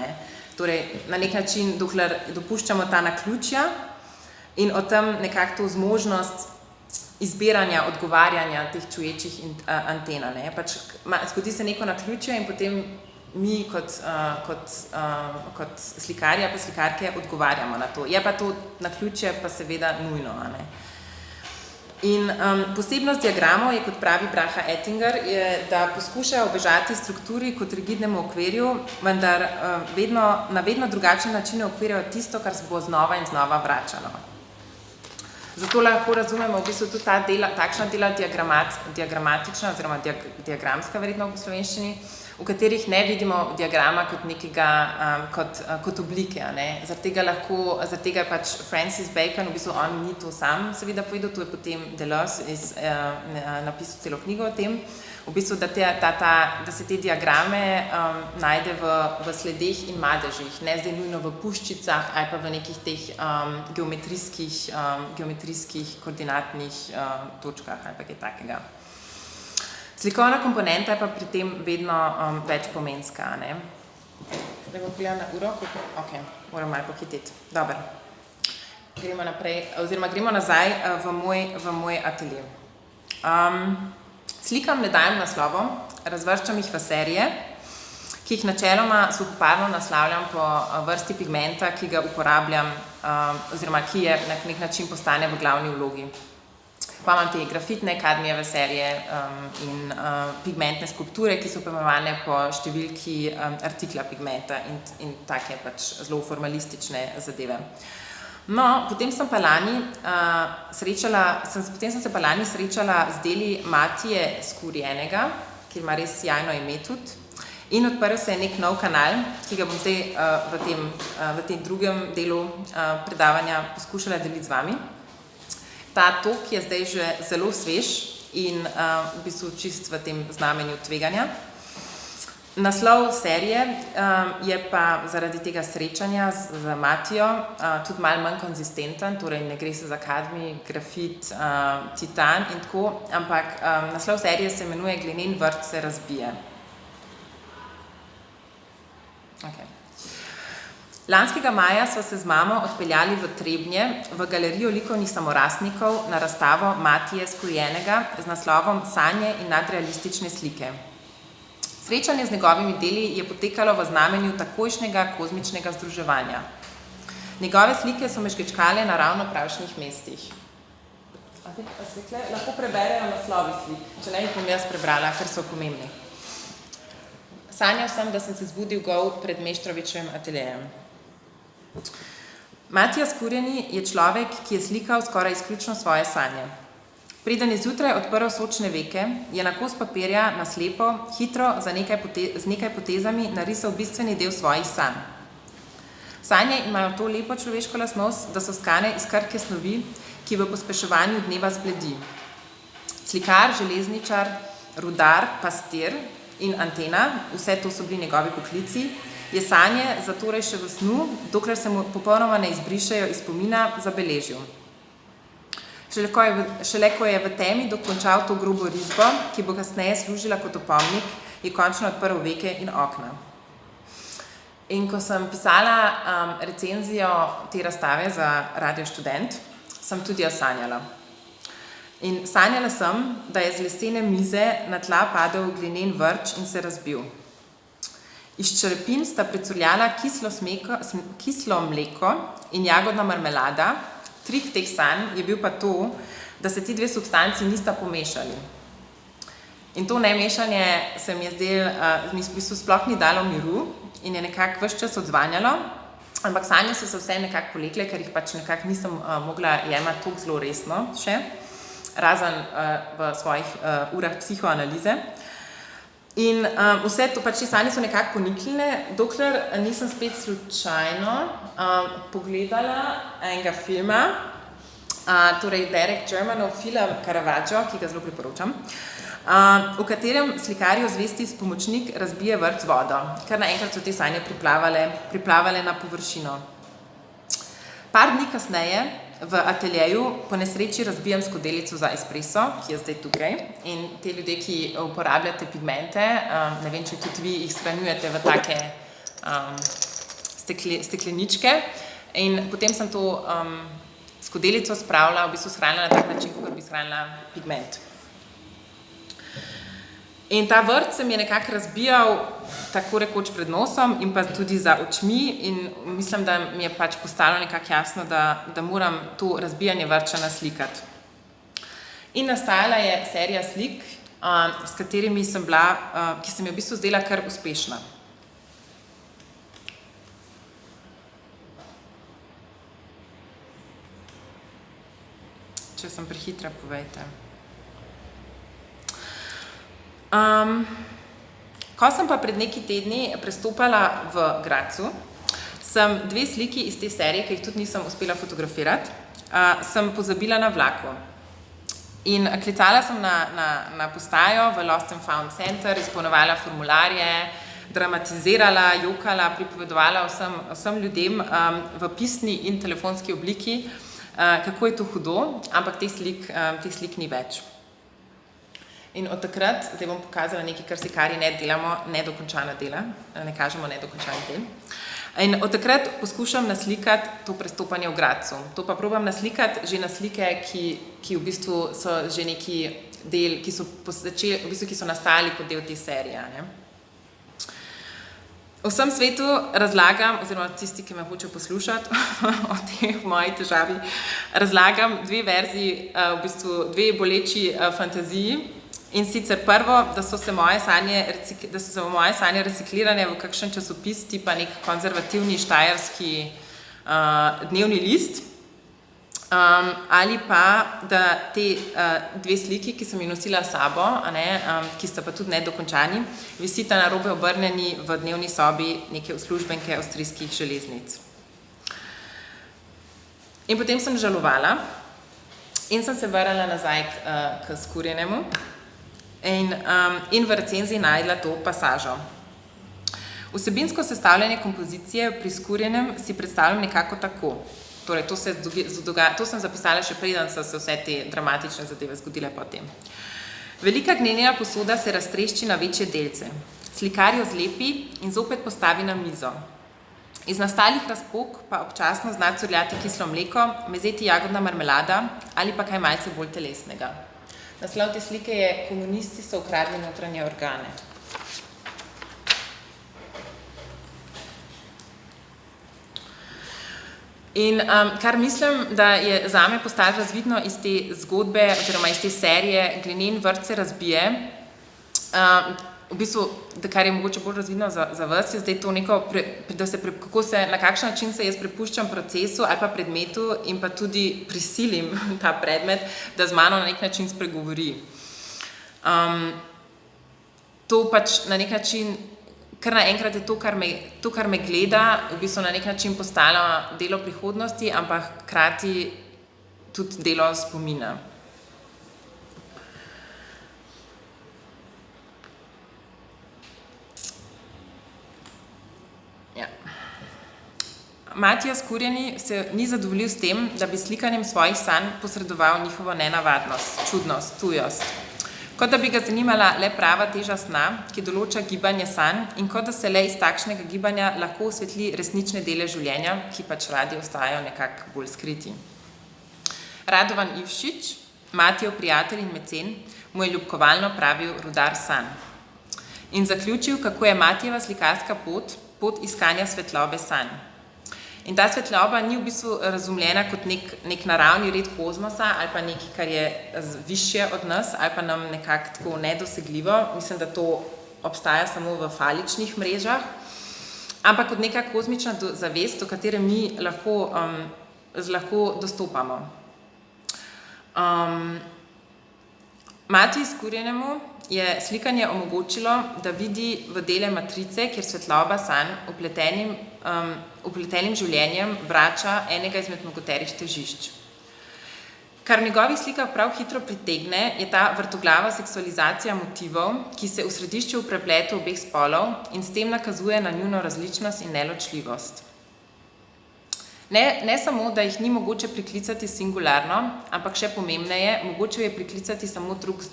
Torej, na nek način, dokler dopuščamo ta naključja in o tem nekako to zmožnost izbiranja, odgovarjanja teh čuječih anten. Pač zgodi se neko naključje in potem mi kot slikarja pa slikarke odgovarjamo na to. Je pa to naključje pa seveda nujno. In posebnost diagramov je, kot pravi Braha Ettinger, je, da poskušajo ubežati strukturi kot rigidnemu okvirju, vendar na vedno drugačen način okvirjajo tisto, kar se bo znova in znova vračalo. Zato lahko razumemo v bistvu tudi takšna dela diagramatična oziroma diagramska verjetno v slovenščini, v katerih ne vidimo diagrama kot nekega, kot oblike. Zaradi tega je pač Francis Bacon, v bistvu on ni to sam seveda povedal, to je potem Deleuze napisal celo knjigo o tem, v bistvu, da se te diagrame najde v sledeh in madežih, ne zdaj nujno v puščicah ali pa v nekih teh geometrijskih koordinatnih točkah ali pa kaj takega. Slikovna komponenta je pa pri tem vedno večpomenska. Zdaj bom pogledala na uro, ok, moram malo pohiteti. Dobro, gremo naprej, oziroma gremo nazaj v moj atelje. Slikam ne dajem naslovov, razvrščam jih v serije, ki jih načeloma suhoparno naslavljam po vrsti pigmenta, ki ga uporabljam, oziroma ki je na nek način postane v glavni vlogi. Pa imam te grafitne, kadmijeve serije in pigmentne skulpture, ki so poimenovane po številki artikla pigmenta in take pač zelo formalistične zadeve. No, potem sem se pa lani srečala z deli Matije Skurjenega, ki ima res sjajno ime tudi, in odprl se je nek nov kanal, ki ga bom zdaj v tem drugem delu predavanja poskušala deliti z vami. Ta tok je zdaj že zelo svež in v bistvu čist v tem znamenju tveganja. Naslov serije je pa zaradi tega srečanja z Matijo tudi malo manj konzistenten, torej ne gre se za kadmij, grafit, titan in tako, ampak naslov serije se imenuje Glinen vrt se razbije. Okay. Lanskega maja sva se z mamo odpeljali v Trebnje, v galerijo likovnih samorastnikov na razstavo Matije Skurjenega z naslovom Sanje in nadrealistične slike. Srečanje z njegovimi deli je potekalo v znamenju takojšnjega kozmičnega združevanja. Njegove slike so me žgečkale na ravno pravšnjih mestih. Lahko preberejo naslovi slik, če ne jih bom jaz prebrala, ker so pomembni. Sanjal sem, da sem se zbudil gol pred Meštrovićevim ateljejem. Matija Skurjeni je človek, ki je slikal skoraj izključno svoje sanje. Preden je zjutraj odprl sočne veke, je na kos papirja na slepo, hitro z nekaj potezami narisal bistveni del svojih sanj. Sanje imajo to lepo človeško lastnost, da so skane iz krhke snovi, ki v pospeševanju dneva zbledi. Slikar, železničar, rudar, pastir in antena, vse to so bili njegovi poklici, je sanje zatorej še v snu, dokler se mu popolnoma ne izbrišejo iz spomina, zabeležil. Šele ko je v temi dokončal to grobo risbo, ki bo kasneje služila kot opomnik, je končno odprl veke in okna. In ko sem pisala recenzijo te razstave za Radio Študent, sem tudi jaz sanjala. In sanjala sem, da je z lesene mize na tla padel glinen vrč in se razbil. Iz črepin sta pricurljala kislo mleko in jagodna marmelada. Trik teh sanj je bil pa to, da se ti dve substanci nista pomešali. In to nemešanje se mi je zdelo, mi v bistvu sploh ni dalo miru in je nekako ves čas odzvanjalo, ampak sanje so se vse nekako polekle, ker jih pač nekako nisem mogla jemati toliko zelo resno še, razen v svojih urah psihoanalize. In vse to, pač te sanje so nekako ponikljene, dokler nisem spet slučajno pogledala enega filma, torej Derek Germanov film Caravaggio, ki ga zelo priporočam, v katerem slikarjev zvesti pomočnik razbije vrt z vodo, kar naenkrat so te sanje priplavale na površino. Par dni kasneje v ateljeju po nesreči razbijam skodelico za espresso, ki je zdaj tukaj, in te ljudje, ki uporabljate pigmente, ne vem, če tudi vi jih shranjujete v take stekleničke, in potem sem to skodelico spravila, v bistvu shranila na tak način, kot bi shranila pigment. In ta vrt se mi je nekako razbijal tako rekoč pred nosom in pa tudi za očmi in mislim, da mi je pač postalo nekako jasno, da moram to razbijanje vrča naslikati. In nastajala je serija slik, s katerimi sem bila, ki se mi je v bistvu zdela kar uspešna. Če sem prehitra, povejte. Ko sem pa pred nekaj tedni prestopala v Gradcu, sem 2 sliki iz te serije, ki jih tudi nisem uspela fotografirati, sem pozabila na vlaku. In klicala sem na postajo v Lost and Found Center, izpolnjevala formularje, dramatizirala, jokala, pripovedovala vsem ljudem v pisni in telefonski obliki, kako je to hudo, ampak teh slik ni več. In od takrat, zdaj bom pokazala nekaj, kar si Kari ne delamo, nedokončana dela, ne kažemo nedokončanih del. In od takrat poskušam naslikati to prestopanje v Gradcu. To pa probam naslikati že na slike, ki v bistvu so že neki del, ki so nastali kot del te serije, ne. V vsem svetu razlagam, oziroma tisti, ki me hočejo poslušati o tej moji težavi, razlagam 2 verziji, v bistvu 2 boleči fantaziji. In sicer prvo, da so se moje sanje reciklirane v kakšen časopis, tipa nek konzervativni štajerski dnevni list, ali pa, da te 2 sliki, ki sem jih nosila s sabo, ki sta pa tudi nedokončani, visita narobe obrnjeni v dnevni sobi neke uslužbenke avstrijskih železnic. In potem sem žalovala in sem se vrnila nazaj k Skurjenemu in v recenziji najdla to pasažo. Vsebinsko sestavljanje kompozicije pri Skurjenem si predstavljam nekako tako. Torej, to sem zapisala še preden so se vse te dramatične zadeve zgodile potem. Velika gnenjena posoda se raztrešči na večje delce. Slikar jo zlepi in zopet postavi na mizo. Iz nastalih razpok pa občasno zna curljati kislo mleko, mezeti jagodna marmelada ali pa kaj malce bolj telesnega. Naslov te slike je Komunisti so ukradli notranje organe. In kar mislim, da je zame postalo razvidno iz te zgodbe oziroma iz te serije Glinen vrt se razbije, v bistvu, kar je mogoče bolj razvidno za vas, je zdaj to neko, na kakšen način se jaz prepuščam procesu ali pa predmetu in pa tudi prisilim ta predmet, da z mano na nek način spregovori. To pač na nek način, kar naenkrat je to, kar me gleda, v bistvu na nek način postalo delo prihodnosti, ampak hkrati tudi delo spomina. Matija Skurjeni se ni zadovoljil s tem, da bi slikanjem svojih sanj posredoval njihovo nenavadnost, čudnost, tujost. Kot da bi ga zanimala le prava teža sna, ki določa gibanje sanj in kot da se le iz takšnega gibanja lahko osvetli resnične dele življenja, ki pač radi ostajajo nekako bolj skriti. Radovan Ivšič, Matijev prijatelj in mecen, mu je ljubkovalno pravil rudar sanj. In zaključil, kako je Matijeva slikarska pot iskanja svetlobe sanj. In ta svetloba ni v bistvu razumljena kot nek naravni red kozmosa ali pa nekaj, kar je višje od nas ali pa nam nekako tako nedosegljivo. Mislim, da to obstaja samo v faličnih mrežah, ampak kot neka kozmična zavest, do katere mi lahko dostopamo. Matiji Skurjenemu je slikanje omogočilo, da vidi v dele matrice, kjer svetloba sanj upletenim življenjem vrača enega izmed mnogoterih težišč. Kar v njegovih slikah prav hitro pritegne, je ta vrtoglava seksualizacija motivov, ki se v središču v prepletu obeh spolov in s tem nakazuje na njuno različnost in neločljivost. Ne samo, da jih ni mogoče priklicati singularno, ampak še pomembneje, mogoče je priklicati samo drug z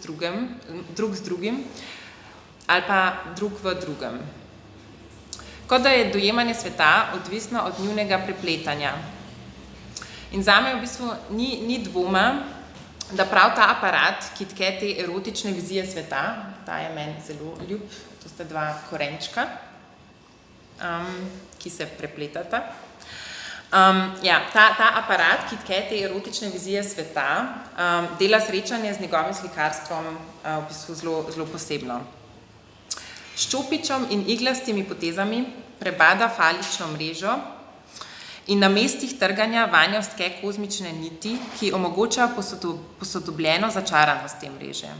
drugim ali pa drug v drugem. Kot da je dojemanje sveta odvisno od njunega prepletanja. In zame v bistvu ni dvoma, da prav ta aparat, ki tke te erotične vizije sveta, ta je meni zelo ljub, to sta 2 korenčka, ki se prepletata. Ta aparat, ki tke te erotične vizije sveta, dela srečanje z njegovim slikarstvom v bistvu zelo posebno. S čopičem in iglastimi potezami prebada falično mrežo in na mestih trganja vanjo stke kozmične niti, ki omogoča posodobljeno začaranost te mreže.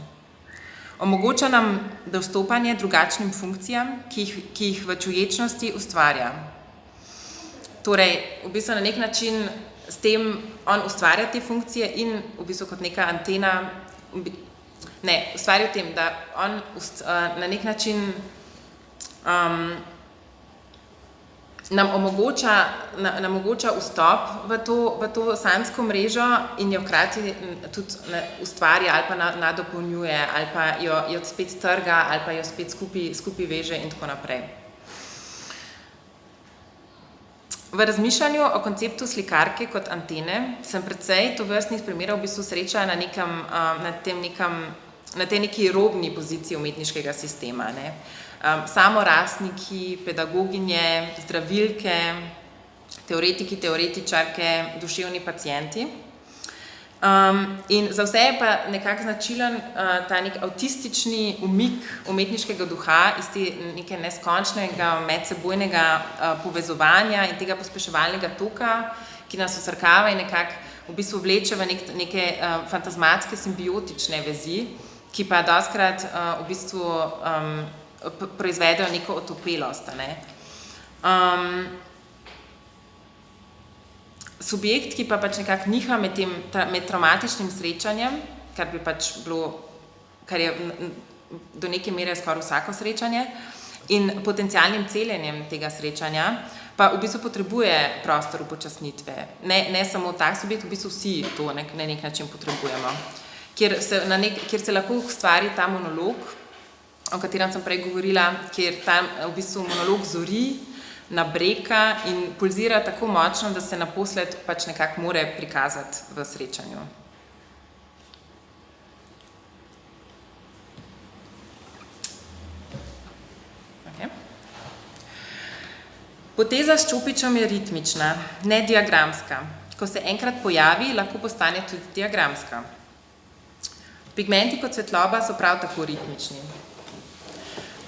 Omogoča nam dostopanje drugačnim funkcijam, ki jih v čuječnosti ustvarja. Torej, v bistvu na nek način s tem on ustvarja te funkcije in v bistvu kot neka antena, ustvarja v tem, da on na nek način nam omogoča vstop v to samsko mrežo in jo hkrati tudi ustvarja ali pa nadopolnjuje ali pa jo spet trga ali pa jo spet skupaj veže in tako naprej. V razmišljanju o konceptu slikarke kot antene sem precej tovrstnih primerov v bistvu srečala na tej neki robni poziciji umetniškega sistema, ne. Samorastniki, pedagoginje, zdravilke, teoretiki, teoretičarke, duševni pacienti. In za vse je pa nekako značilen ta nek avtistični umik umetniškega duha iz te neke neskončnega medsebojnega povezovanja in tega pospeševalnega toka, ki nas vsrkava in nekako v bistvu vleče v neke fantazmatske simbiotične vezi, ki pa dostikrat v bistvu proizvedejo neko otopelost, ne. Subjekt, ki pa pač nekako niha med travmatičnim srečanjem, kar je do neke mere skoraj vsako srečanje, in potencialnim celjenjem tega srečanja, pa v bistvu potrebuje prostor upočasnitve. Ne samo tak subjekt, v bistvu vsi to na nek način potrebujemo. Kjer se lahko ustvari ta monolog, o katerem sem prej govorila, kjer ta v bistvu monolog zori, nabreka in pulzira tako močno, da se naposled pač nekako more prikazati v srečanju. Okay. Poteza s čopičem je ritmična, ne diagramska. Ko se enkrat pojavi, lahko postane tudi diagramska. Pigmenti kot svetloba so prav tako ritmični.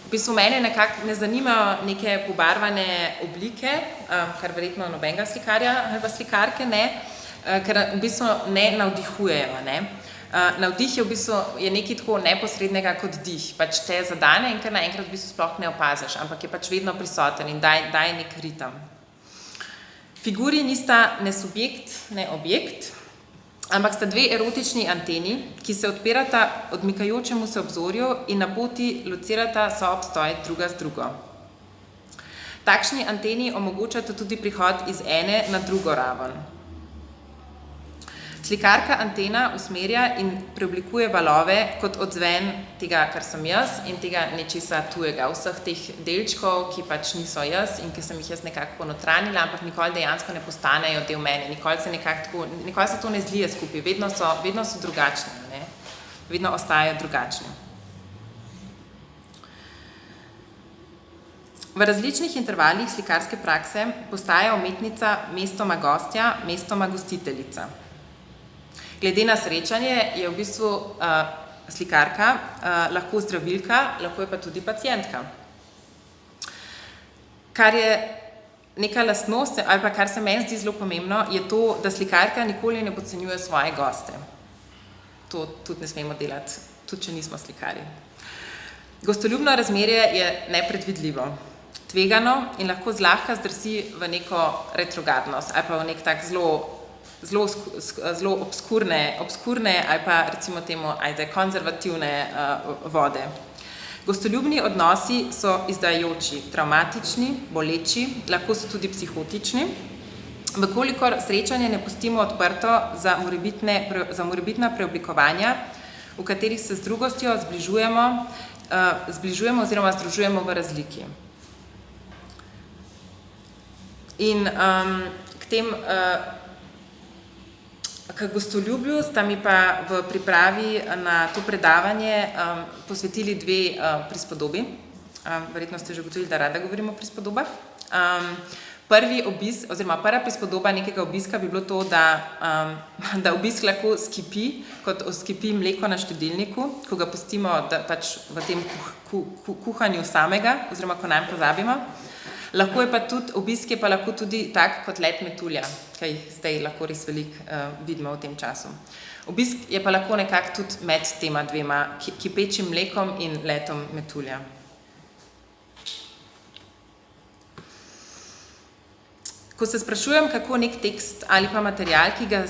V bistvu mene nekako ne zanimajo neke pobarvane oblike, kar verjetno nobenega slikarja ali pa slikarke ne, ker v bistvu ne navdihujejo, ne. Navdih je v bistvu nekaj tako neposrednega kot dih, pač te zadane in kar naenkrat v bistvu sploh ne opaziš, ampak je pač vedno prisoten in daje nek ritem. Figuri nista ne subjekt, ne objekt, ampak sta dve erotični anteni, ki se odpirata odmikajočemu se obzorju in na poti locirata soobstoj druga z drugo. Takšni anteni omogočata tudi prihod iz ene na drugo raven. Slikarka antena usmerja in preoblikuje valove kot odzven tega, kar sem jaz in tega nečesa tujega, vseh teh delčkov, ki pač niso jaz in ki sem jih jaz nekako ponotranila, ampak nikoli dejansko ne postanejo del mene, nikoli se to ne zlije skupaj, vedno so drugačni, ne? Vedno ostajajo drugačni. V različnih intervalih slikarske prakse postaja umetnica mestoma gostja, mestoma gostiteljica. Glede na srečanje je v bistvu slikarka lahko zdravilka, lahko je pa tudi pacientka. Kar je neka lastnost, ali pa kar se meni zdi zelo pomembno, je to, da slikarka nikoli ne podcenjuje svoje goste. To tudi ne smemo delati, tudi če nismo slikarji. Gostoljubno razmerje je nepredvidljivo, tvegano in lahko zlahka zdrsi v neko retrogradnost ali pa v nek tak zelo obskurne ali pa recimo temu konzervativne vode. Gostoljubni odnosi so izdajajoči, travmatični, boleči, lahko so tudi psihotični, vkolikor srečanje ne pustimo odprto za morebitna preoblikovanja, v katerih se z drugostjo zbližujemo oziroma združujemo v razliki. In k gostoljubju sta mi pa v pripravi na to predavanje posvetili dve prispodobi. Verjetno ste že ugotovili, da rada govorimo o prispodobah. Prva prispodoba nekega obiska bi bilo to, da obisk lahko skipi, kot skipi mleko na štedilniku, ko ga pustimo pač v tem kuhanju samega, oziroma ko nanj pozabimo. Lahko je pa tudi, obisk je pa lahko tudi tak kot let metulja, ki jih zdaj lahko res veliko vidimo v tem času. Obisk je pa lahko nekako tudi med tema dvema, kipečim mlekom in letom metulja. Ko se sprašujem, kako nek tekst ali pa material, ki ga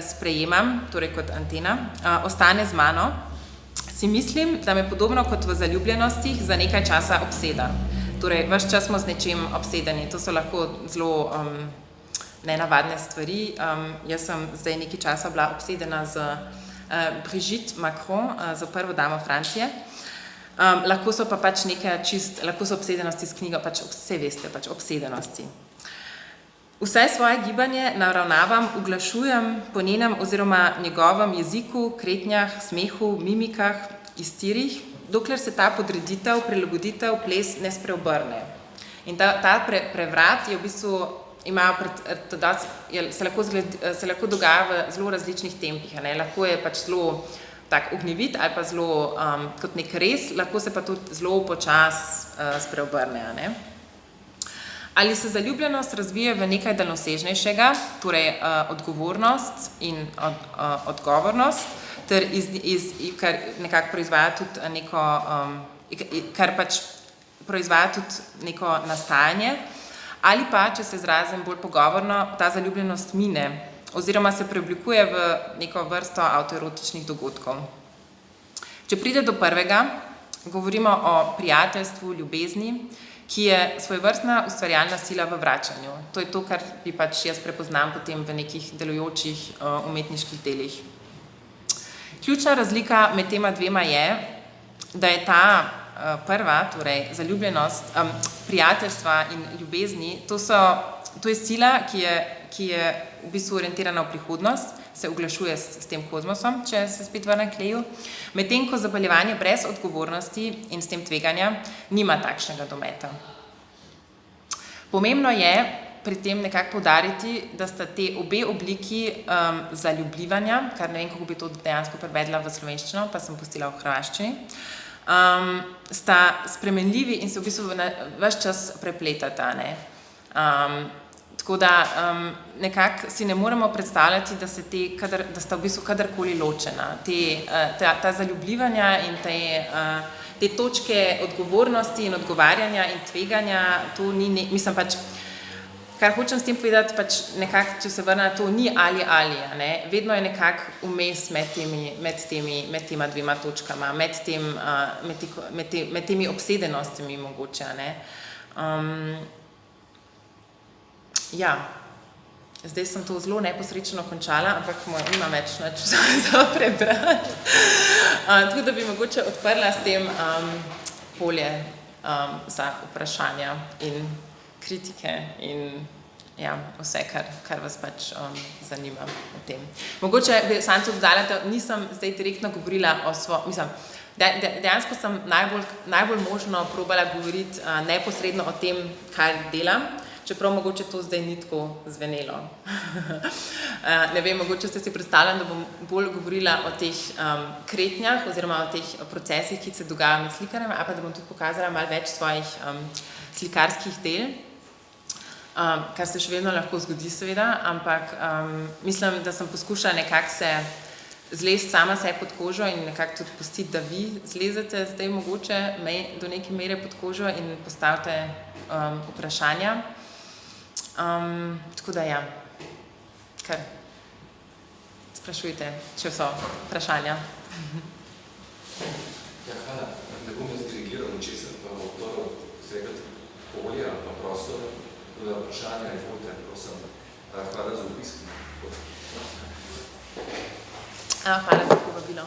sprejemam, torej kot antena, ostane z mano, si mislim, da me podobno kot v zaljubljenostih za nekaj časa obseda. Torej, ves čas smo z nečim obsedeni. To so lahko zelo nenavadne stvari. Jaz sem zdaj nekaj časa bila obsedena z Brigitte Macron, z prvo damo Francije. Lahko so pa pač nekaj lahko so obsedenosti s knjigo, pač vse veste, pač obsedenosti. Vse svoje gibanje naravnavam, uglašujem po njenem oziroma njegovem jeziku, kretnjah, smehu, mimikah, iztirih, dokler se ta podreditev, prilagoditev, ples ne spreobrne. In ta prevrat je v bistvu, se lahko dogaja v zelo različnih tempih. Lahko je pač zelo tak ognjevit ali pa zelo kot nek res, lahko se pa tudi zelo počas spreobrne. Ali se zaljubljenost razvije v nekaj daljnosežnejšega, torej odgovornost in odgovornost, ter kar nekako proizvaja tudi neko, kar pač proizvaja tudi neko nastajanje, ali pa, če se izrazim bolj pogovorno, ta zaljubljenost mine oziroma se preoblikuje v neko vrsto avtoerotičnih dogodkov. Če pride do prvega, govorimo o prijateljstvu, ljubezni, ki je svojevrstna ustvarjalna sila v vračanju. To je to, kar bi pač jaz prepoznam potem v nekih delujočih umetniških delih. Ključna razlika med tema dvema je, da je ta prva, torej zaljubljenost, prijateljstva in ljubezni, to je sila, ki je v bistvu orientirana v prihodnost, se uglašuje s tem kozmosom, če se spet vrnem k Leju, medtem ko zabaljevanje brez odgovornosti in s tem tveganja nima takšnega dometa. Pomembno je pri tem nekako poudariti, da sta te obe obliki zaljubljivanja, kar ne vem, kako bi to dejansko prevedla v slovenščino, pa sem pustila v hrvaščini, sta spremenljivi in se v bistvu ves čas prepletata. Tako da nekako si ne moremo predstavljati, da sta v bistvu kadarkoli ločena. Ta zaljubljivanja in te točke odgovornosti in odgovarjanja in tveganja, to ni, mislim pač, kar hočem s tem povedati, pač nekako, če se vrne na to, ni ali, vedno je nekako vmes med tema dvema točkama, med temi obsedenostmi mogoče, Ja, zdaj sem to zelo neposrečeno končala, ampak nimam več nič za prebrati. Tako da bi mogoče odprla s tem polje za vprašanja in kritike in vse, kar vas pač zanima o tem. Mogoče bi sam tudi dodala, da nisem zdaj direktno govorila o dejansko sem najbolj možno probala govoriti neposredno o tem, kar delam, čeprav mogoče to zdaj ni tako zvenelo. Ne vem, mogoče ste si predstavljali, da bom bolj govorila o teh kretnjah oziroma o teh procesih, ki se dogajajo med slikarjem, ali pa da bom tudi pokazala malo več svojih slikarskih del, kar se še vedno lahko zgodi seveda, ampak mislim, da sem poskušala nekako se zlesti sama sebi pod kožo in nekako tudi pustiti, da vi zlezete zdaj mogoče do neke mere pod kožo in postavite vprašanja. Tako da kar sprašujte, če so vprašanja. Hvala. Ne bom jaz dirigiral ničesar, pa bom odprl vsega polje ali pa prostor, da vprašanja izvolite, prosim. Hvala za obisk. Hvala za povabilo.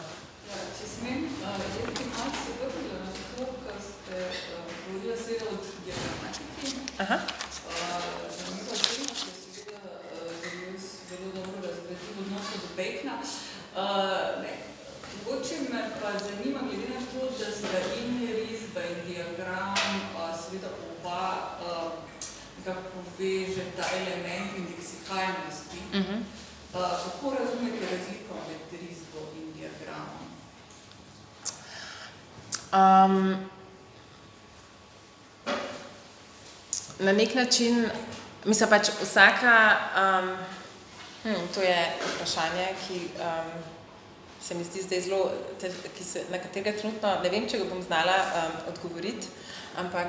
Če smem, jaz bi malo se vrnila na to, kar ste govorila seveda od diagramatiki. Zanimiva tema, ki je seveda zelo dobro razgledil odnosu do Bacona. Mogoče me pa zanima, glede na to, da sta in risba in diagram seveda oba nekako poveže ta element indeksikalnosti. Kako razumete razliko med risbo in diagramom? na nek način, mislim pač vsaka, to je vprašanje, ki se mi zdi zdaj zelo, na katerega trenutno, ne vem, če ga bom znala odgovoriti, ampak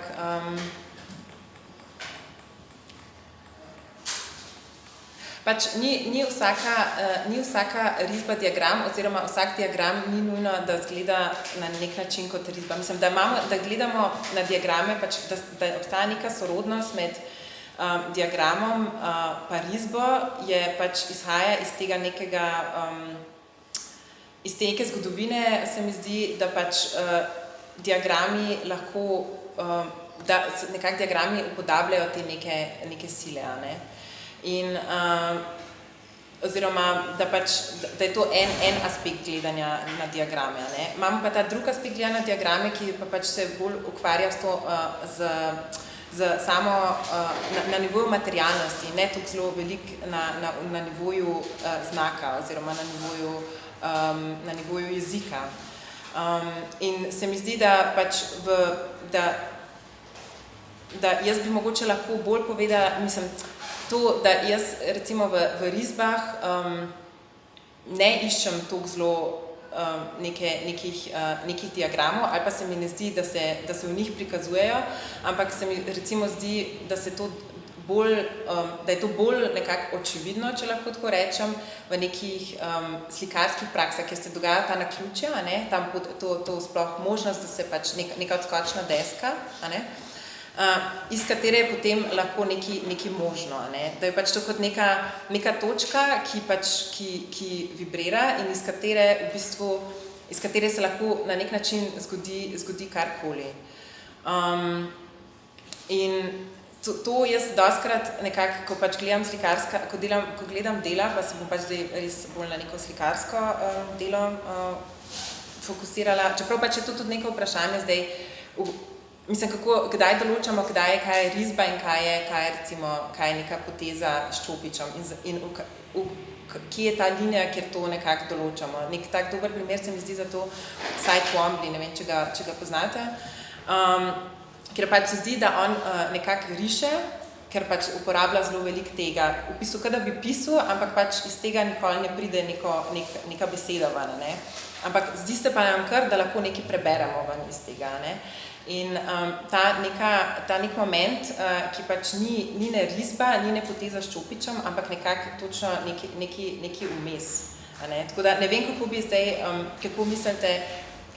pač ni vsaka risba diagram, oziroma vsak diagram ni nujno, da izgleda na nek način kot risba. Mislim, da gledamo na diagrame, pač, da obstaja neka sorodnost med diagramom pa risbo, je pač izhaja iz tega nekega, iz te neke zgodovine, se mi zdi, da pač diagrami lahko, da nekako diagrami upodabljajo te neke sile, ne? In oziroma, da je to en aspekt gledanja na diagrame, ne. Imamo pa ta drugi aspekt gledanja na diagrame, ki pa pač se bolj ukvarja s to, z samo, na nivoju materialnosti, ne toliko zelo veliko na nivoju znaka oziroma na nivoju jezika. In se mi zdi, da pač da jaz bi mogoče lahko bolj povedala, mislim, to, da jaz recimo v risbah ne iščem toliko zelo nekih diagramov, ali pa se mi ne zdi, da se v njih prikazujejo, ampak se mi recimo zdi, da je to bolj nekako očividno, če lahko tako rečem, v nekih slikarskih praksah, kjer se dogaja ta naključja, ne, tam to sploh možnost, da se pač neka odskočna deska, ne, iz katere je potem lahko nekaj možno, ne? Da je pač to kot neka točka, ki vibrira in iz katere se lahko na nek način zgodi karkoli. In to jaz dostikrat nekako, ko pač gledam ko gledam dela, pa se bom pač zdaj res bolj na neko slikarsko delo fokusirala, čeprav pač je to tudi neko vprašanje zdaj, mislim, kdaj določamo, kaj je risba in kaj je neka poteza s čopičem in kje je ta linija, kjer to nekako določamo. Nek tak dober primer se mi zdi za to Cy Twombly, ne vem, če ga poznate, ker pač se zdi, da on nekako riše, ker pač uporablja zelo veliko tega. V bistvu, kada bi pisal, ampak pač iz tega nikoli ne pride neka beseda ven, ne. Ampak zdi se pa nam kar, da lahko nekaj preberemo ven iz tega, ne. In ta nek moment, ki pač ni ne risba, ni ne poteza s čopičem, ampak nekako točno neki vmes. Ne? Tako da ne vem, kako bi zdaj,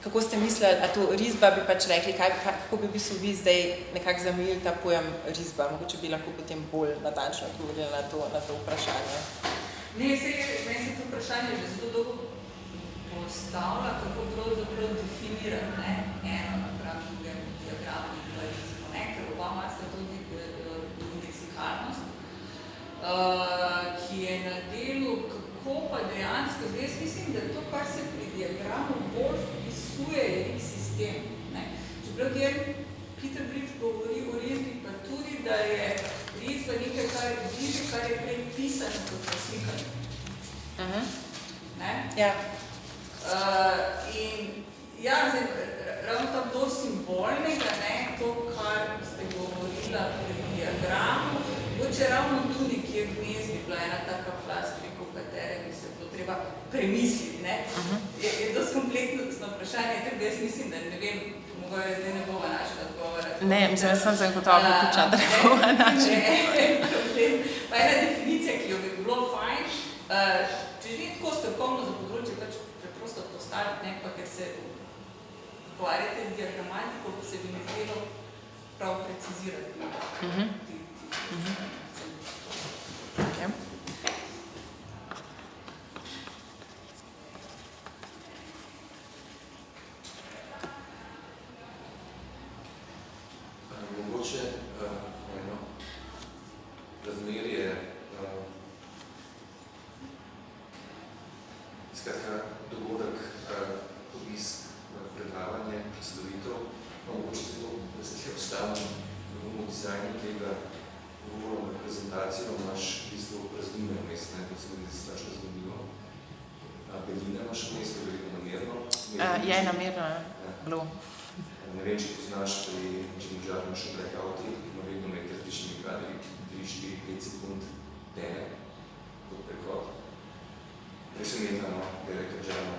kako ste mislili, a to risba bi pač rekli, kako bi vi zdaj nekako zamejili ta pojem risba, mogoče bi lahko potem bolj natančno odgovorili na to vprašanje. Ne, meni se to vprašanje že zelo dolgo postavlja, kako pravzaprav definirati, ne, eno napram drugemu diagramu in risbo, ne, ker oba imata tudi indeksikalnost, ki je na delu, kako pa dejansko, jaz mislim, da to, kar se pri diagramu bolj vpisuje, je nek sistem, ne. Čeprav kjer Peter Bridge govori o risbi, pa tudi, da je risba nekaj, kar je bliže, kar je prej pisano kot slikanje. Ne? Ja. In ja, ravno tam do simbolnega, ne, to, kar ste govorila pri diagramu, mogoče ravno tudi, kjer vmes bi bila ena taka plast, preko katere bi se bilo treba premisliti, ne. Je dosti kompleksno vprašanje, tako da jaz mislim, da ne vem, mogoče zdaj ne bova našla odgovora. Ne, mislim, da sem zagotovo pripričana, da ne bova našla. Pa ena definicija, ki jo bi bilo fajn, če že tako strokovno za področje, pač preprosto postaviti, ne, pa ker se ukvarjate z diagramatiko, se bi mi zdelo prav precizirati. Okay. Mogoče eno razmerje, skratka dogodek, obisk, predavanje, predstavitev, mogoče zato, da se tle ostavim v dizajnu tega govorno reprezentacijo, imaš v bistvu praznine vmes, ne, to se mi strašno zgodilo. Beline imaš vmes, to je namerno. Je namerno, bilo. Ne vem, če poznaš pri Jimmy Jarmušu breakouti, ima vedno nekaj različnimi kadri, 3, 4, 5 sekund teme kot prehod. Res umetno, je rekel Džano,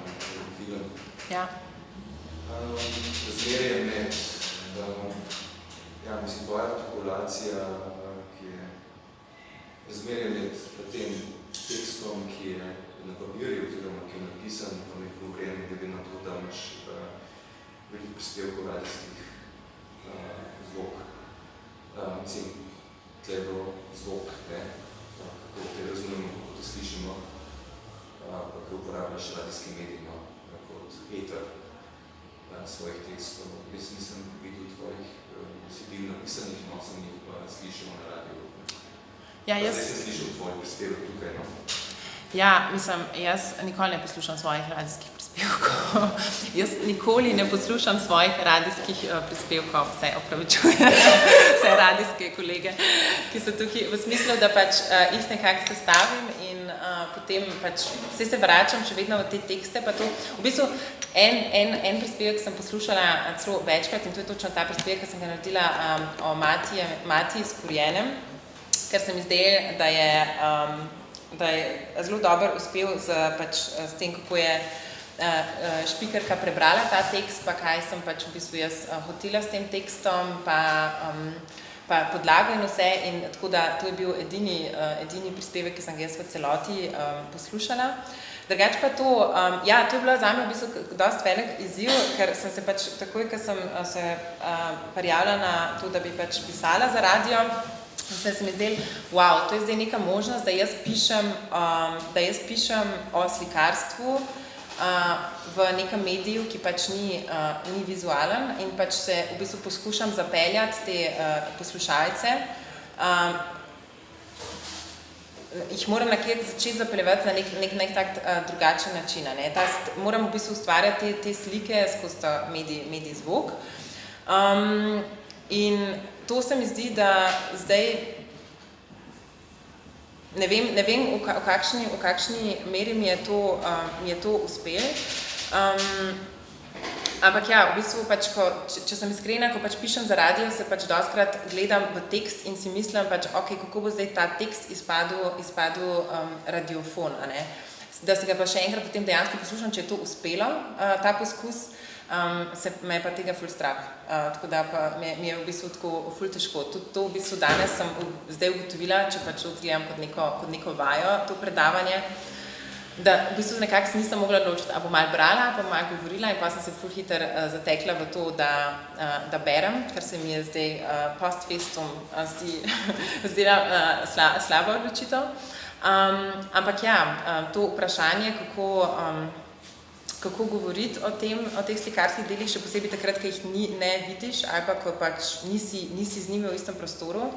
film. Ja. Razmerje med, mislim, tvoja artikulacija, ki je razmerje med tem tekstom, ki je na papirju, oziroma ki je napisan, pa med konkretno, glede na to, da imaš veliko prispevkov radijskih zvok. Mislim, tle je bilo zvok, kako te razumemo, kako te slišimo, pa kako uporabljaš radijski medij kot eter svojih tekstov. Jaz nisem videl tvojih besedil napisanih, sem jih pa slišal na radiju. Zdaj sem slišal tvoj prispevek tukaj. Ja, mislim, jaz nikoli ne poslušam svojih radijskih prispevkov. Jaz nikoli ne poslušam svojih radijskih prispevkov, vse opravičujem, vse radijske kolege, ki so tukaj, v smislu, da pač jih nekako sestavim in potem pač se vračam še vedno v te tekste, pa to, v bistvu, en prispevek sem poslušala celo večkrat in to je točno ta prispevek, ki sem ga naredila o Matiji Skorjenem, ker se mi zdelo, da je zelo dobro uspel s tem, kako je špikerka prebrala ta tekst, pa kaj sem pač v bistvu jaz hotela s tem tekstom, pa podlago in vse, in tako da to je bil edini prispevek, ki sem ga jaz v celoti poslušala. Drugače pa to, to je bilo zame v bistvu dosti velik izziv, ker sem se pač takoj, ko sem se prijavila na to, da bi pač pisala za radio, se mi zdelo, to je zdaj neka možnost, da jaz pišem o slikarstvu v nekem mediju, ki pač ni vizualen in pač se v bistvu poskušam zapeljati te poslušalce. Jih moram nekje začeti zapeljevati na nek tak drugačen način. Moram v bistvu ustvarjati te slike skozi ta medij zvok. In to se mi zdi, da zdaj ne vem v kakšni meri mi je to uspelo. Ampak v bistvu pač, če sem iskrena, ko pač pišem za radio, se pač dostikrat gledam v tekst in si mislim pač, kako bo zdaj ta tekst izpadel radiofon, da se ga pa še enkrat potem dejansko poslušam, če je to uspelo, ta poskus, me je pa tega ful strah. Tako da pa mi je v bistvu tako ful težko. Tudi to v bistvu danes sem zdaj ugotovila, če pač odgledam kot neko vajo, to predavanje, da v bistvu nekako se nisem mogla odločiti, a bom malo brala, pa malo govorila in pa sem se ful hiter zatekla v to, da berem, ker se mi je zdaj post festum zdela slaba odločitev. Ampak to vprašanje, kako govoriti o teh slikarskih delih, še posebej takrat, ko jih ne vidiš ali pa ko pač nisi z njimi v istem prostoru,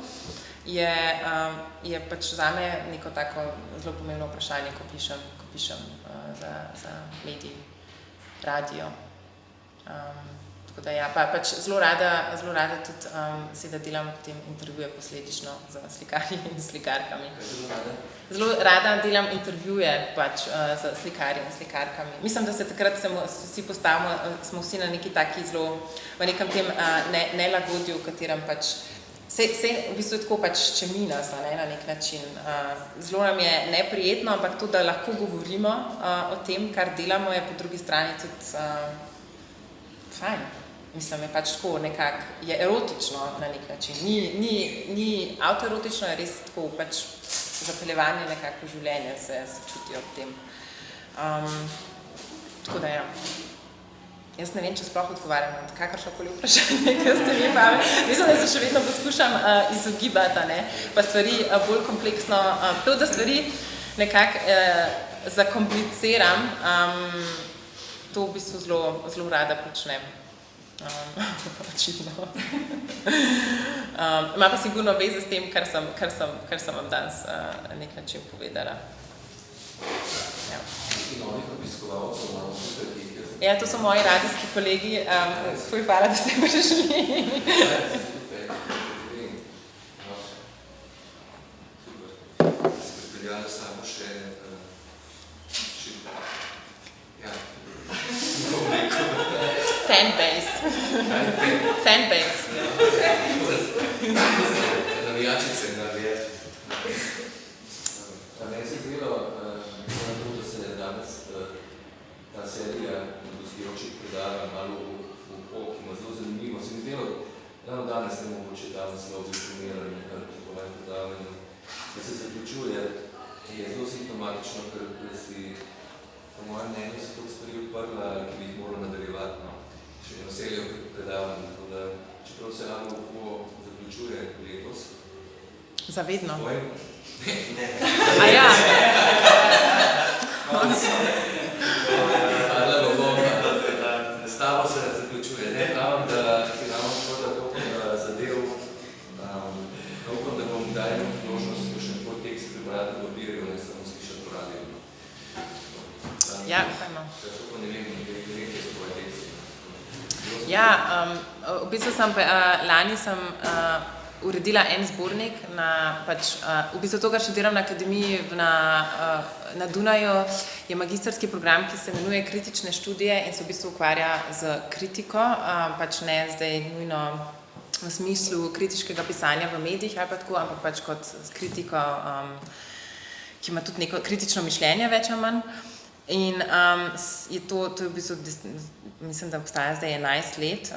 je pač zame neko tako zelo pomembno vprašanje, ko pišem za medij, radio. Tako da pa pač zelo rada tudi seveda delam potem intervjuje posledično za slikarji in slikarkami. Zelo rada delam intervjuje pač za slikarji in slikarkami. Mislim, da se takrat vsi postavimo, smo vsi na neki taki zelo, v nekem tem nelagodju, v katerem pač se v bistvu tako pač čemi nas na nek način. Zelo nam je neprijetno, ampak to, da lahko govorimo o tem, kar delamo, je po drugi strani tudi fajn. Mislim, je pač tako nekako, je erotično na nek način. Ni autoerotično, je res tako pač zapeljevanje nekako življenje se čutijo ob tem. Tako da Jaz ne vem, če sploh odgovarjam na kakršnokoli vprašanje, ki ste mi pave. Mislim, da se še vedno poskušam izogibati, pa stvari bolj kompleksno. To, da stvari nekako zakompliciram, to v bistvu zelo rada počnem. Očitno. Ima pa sigurno veze s tem, kar sem vam danes na nek način povedala. Ja, to so moji radijski kolegi. Ful hvala, da ste prišli. Pripeljala samo še Fanbase. Fanbase. navijačice narediti. Meni se je zdelo, da se je danes ta serija gostujočih predavanj malo v oko, ki ima zelo zanimivo. Se mi zdelo, ravno danes ne mogoče ta naslov zaprimerali na takovem predavanju, da se zaključuje, je zelo simptomatično, ker si po mojem mnenju se toliko stvari odprla, ki bi jih moral nadaljevati, no. Še eno serijo predavanj, tako da čeprav se ravno oko zaključuje letos. Zavedno. Ne. A ja. S tabo se zaključuje. Ne pravim, da si ravno tako toliko zadev, upam, da bom daj možnost še tvoj tekst prebrati na papirju, ne samo slišati po radiju. Ja, upajmo. Tako ne vem, kje so tvoje tekste. Ja, v bistvu lani sem uredila en zbornik v bistvu to, kar študiram na akademiji na Dunaju, je magistrski program, ki se imenuje kritične študije in se v bistvu ukvarja z kritiko, pač ne zdaj nujno v smislu kritiškega pisanja v medijih ali pa tako, ampak pač kot kritiko, ki ima tudi neko kritično mišljenje več ali manj. In je to je v bistvu, mislim, da obstaja zdaj 11 let,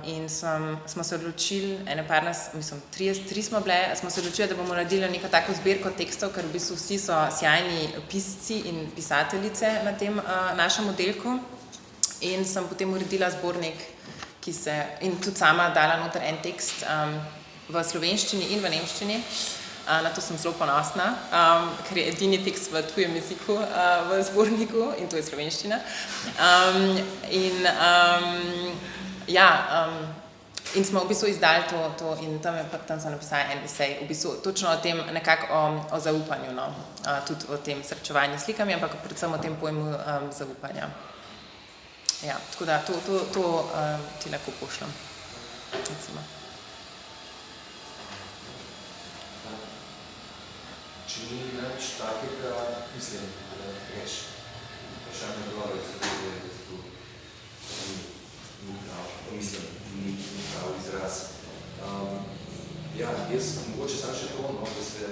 in smo se odločili, tri smo bile, smo se odločili, da bomo naredili neko tako zbirko tekstov, ker v bistvu vsi so sjajni pisci in pisateljice na tem našem oddelku. In sem potem uredila zbornik, in tudi sama dala noter en tekst v slovenščini in v nemščini. Na to sem zelo ponosna, ker je edini tekst v tujem jeziku v zborniku in to je slovenščina. In smo v bistvu izdali to in tam so napisali en esej, v bistvu točno o tem, nekako o zaupanju, no. Tudi o tem srečevanju s slikami, ampak predvsem o tem pojmu zaupanja. Ja, tako da to ti lahko pošljem, recimo. Če ni več takega, mislim, reč, vprašanje odgovore, da se tu ni prav izraz. Ja, jaz mogoče sam še to, no, da se,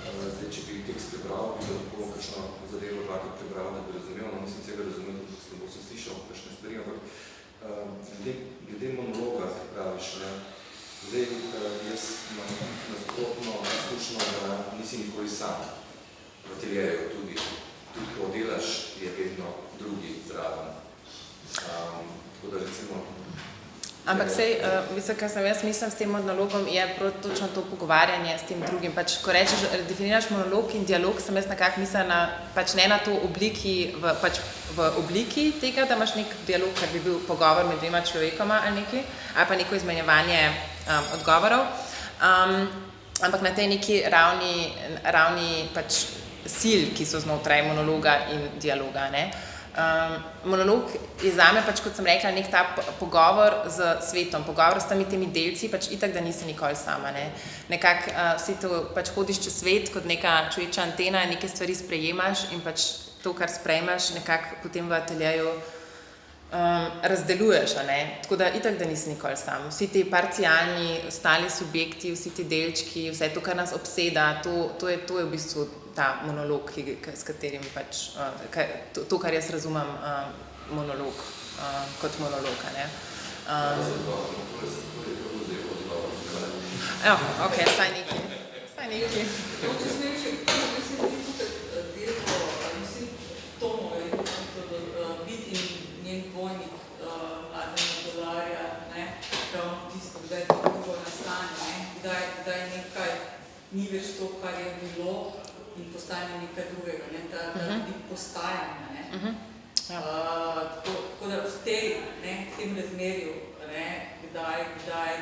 zdaj, če bi tekst prebral, bi lahko kakšno zadevo dvakrat prebral, da bi razumel, no, nisem vsega razumel, da slabo sem slišal kakšne stvari, ampak glede monologa, ki praviš, ne, zdaj, jaz imam nasprotno izkušnjo, da nisi nikoli sam v ateljeju, tudi ko delaš, je vedno drugi zraven. Tako da recimo... Ampak sej, kar sem jaz mislim s tem monologom, je točno to pogovarjanje s tem drugim. Pač, ko rečeš, definiraš monolog in dialog, sem jaz nekako mislila pač ne na to obliki, v obliki tega, da imaš nek dialog, kar bi bil pogovor med dvema človekoma ali nekaj, ali pa neko izmenjevanje odgovorov, ampak na tej neki ravni pač sil, ki so znotraj monologa in dialoga, ne. Monolog je zame, pač, kot sem rekla, nek ta pogovor z svetom, pogovor s temi delci, pač itak, da nisi nikoli sama, ne. Nekako si to pač hodiš čez svet kot neka čuječa antena in neke stvari sprejemaš in pač to, kar sprejmaš, nekako potem v ateljeju razdeluješ, a ne. Tako da itak, da nisi nikoli sam. Vsi ti parcialni, ostali subjekti, vsi ti delčki, vse to, kar nas obseda, to je v bistvu ta monolog, s katerim pač, to, kar jaz razumem monolog, kot monolog, a ne. Ok, saj neki. Ni več to, kar je bilo in postane nekaj drugega, ne, ta tip postajanja, ne. Tako da v tem razmerju, ne, kdaj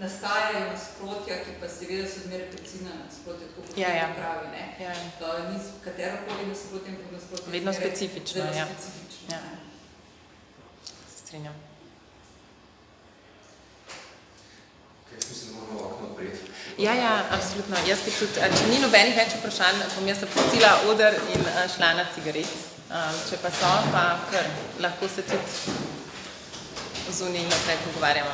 nastajajo nasprotja, ki pa seveda so zmeraj precisna nasprotja, tako kot to pravi, ne. Ni katerokoli nasprotje, ampak nasprotje vedno specifično, ja. Specifično. Se strinjam. Jaz mislim, da moramo okno odpreti. Ja, absolutno. Jaz bi tudi, če ni nobenih več vprašanj, bom jaz zapustila oder in šla na cigaret. Če pa so, pa kar lahko se tudi zunaj naprej pogovarjamo.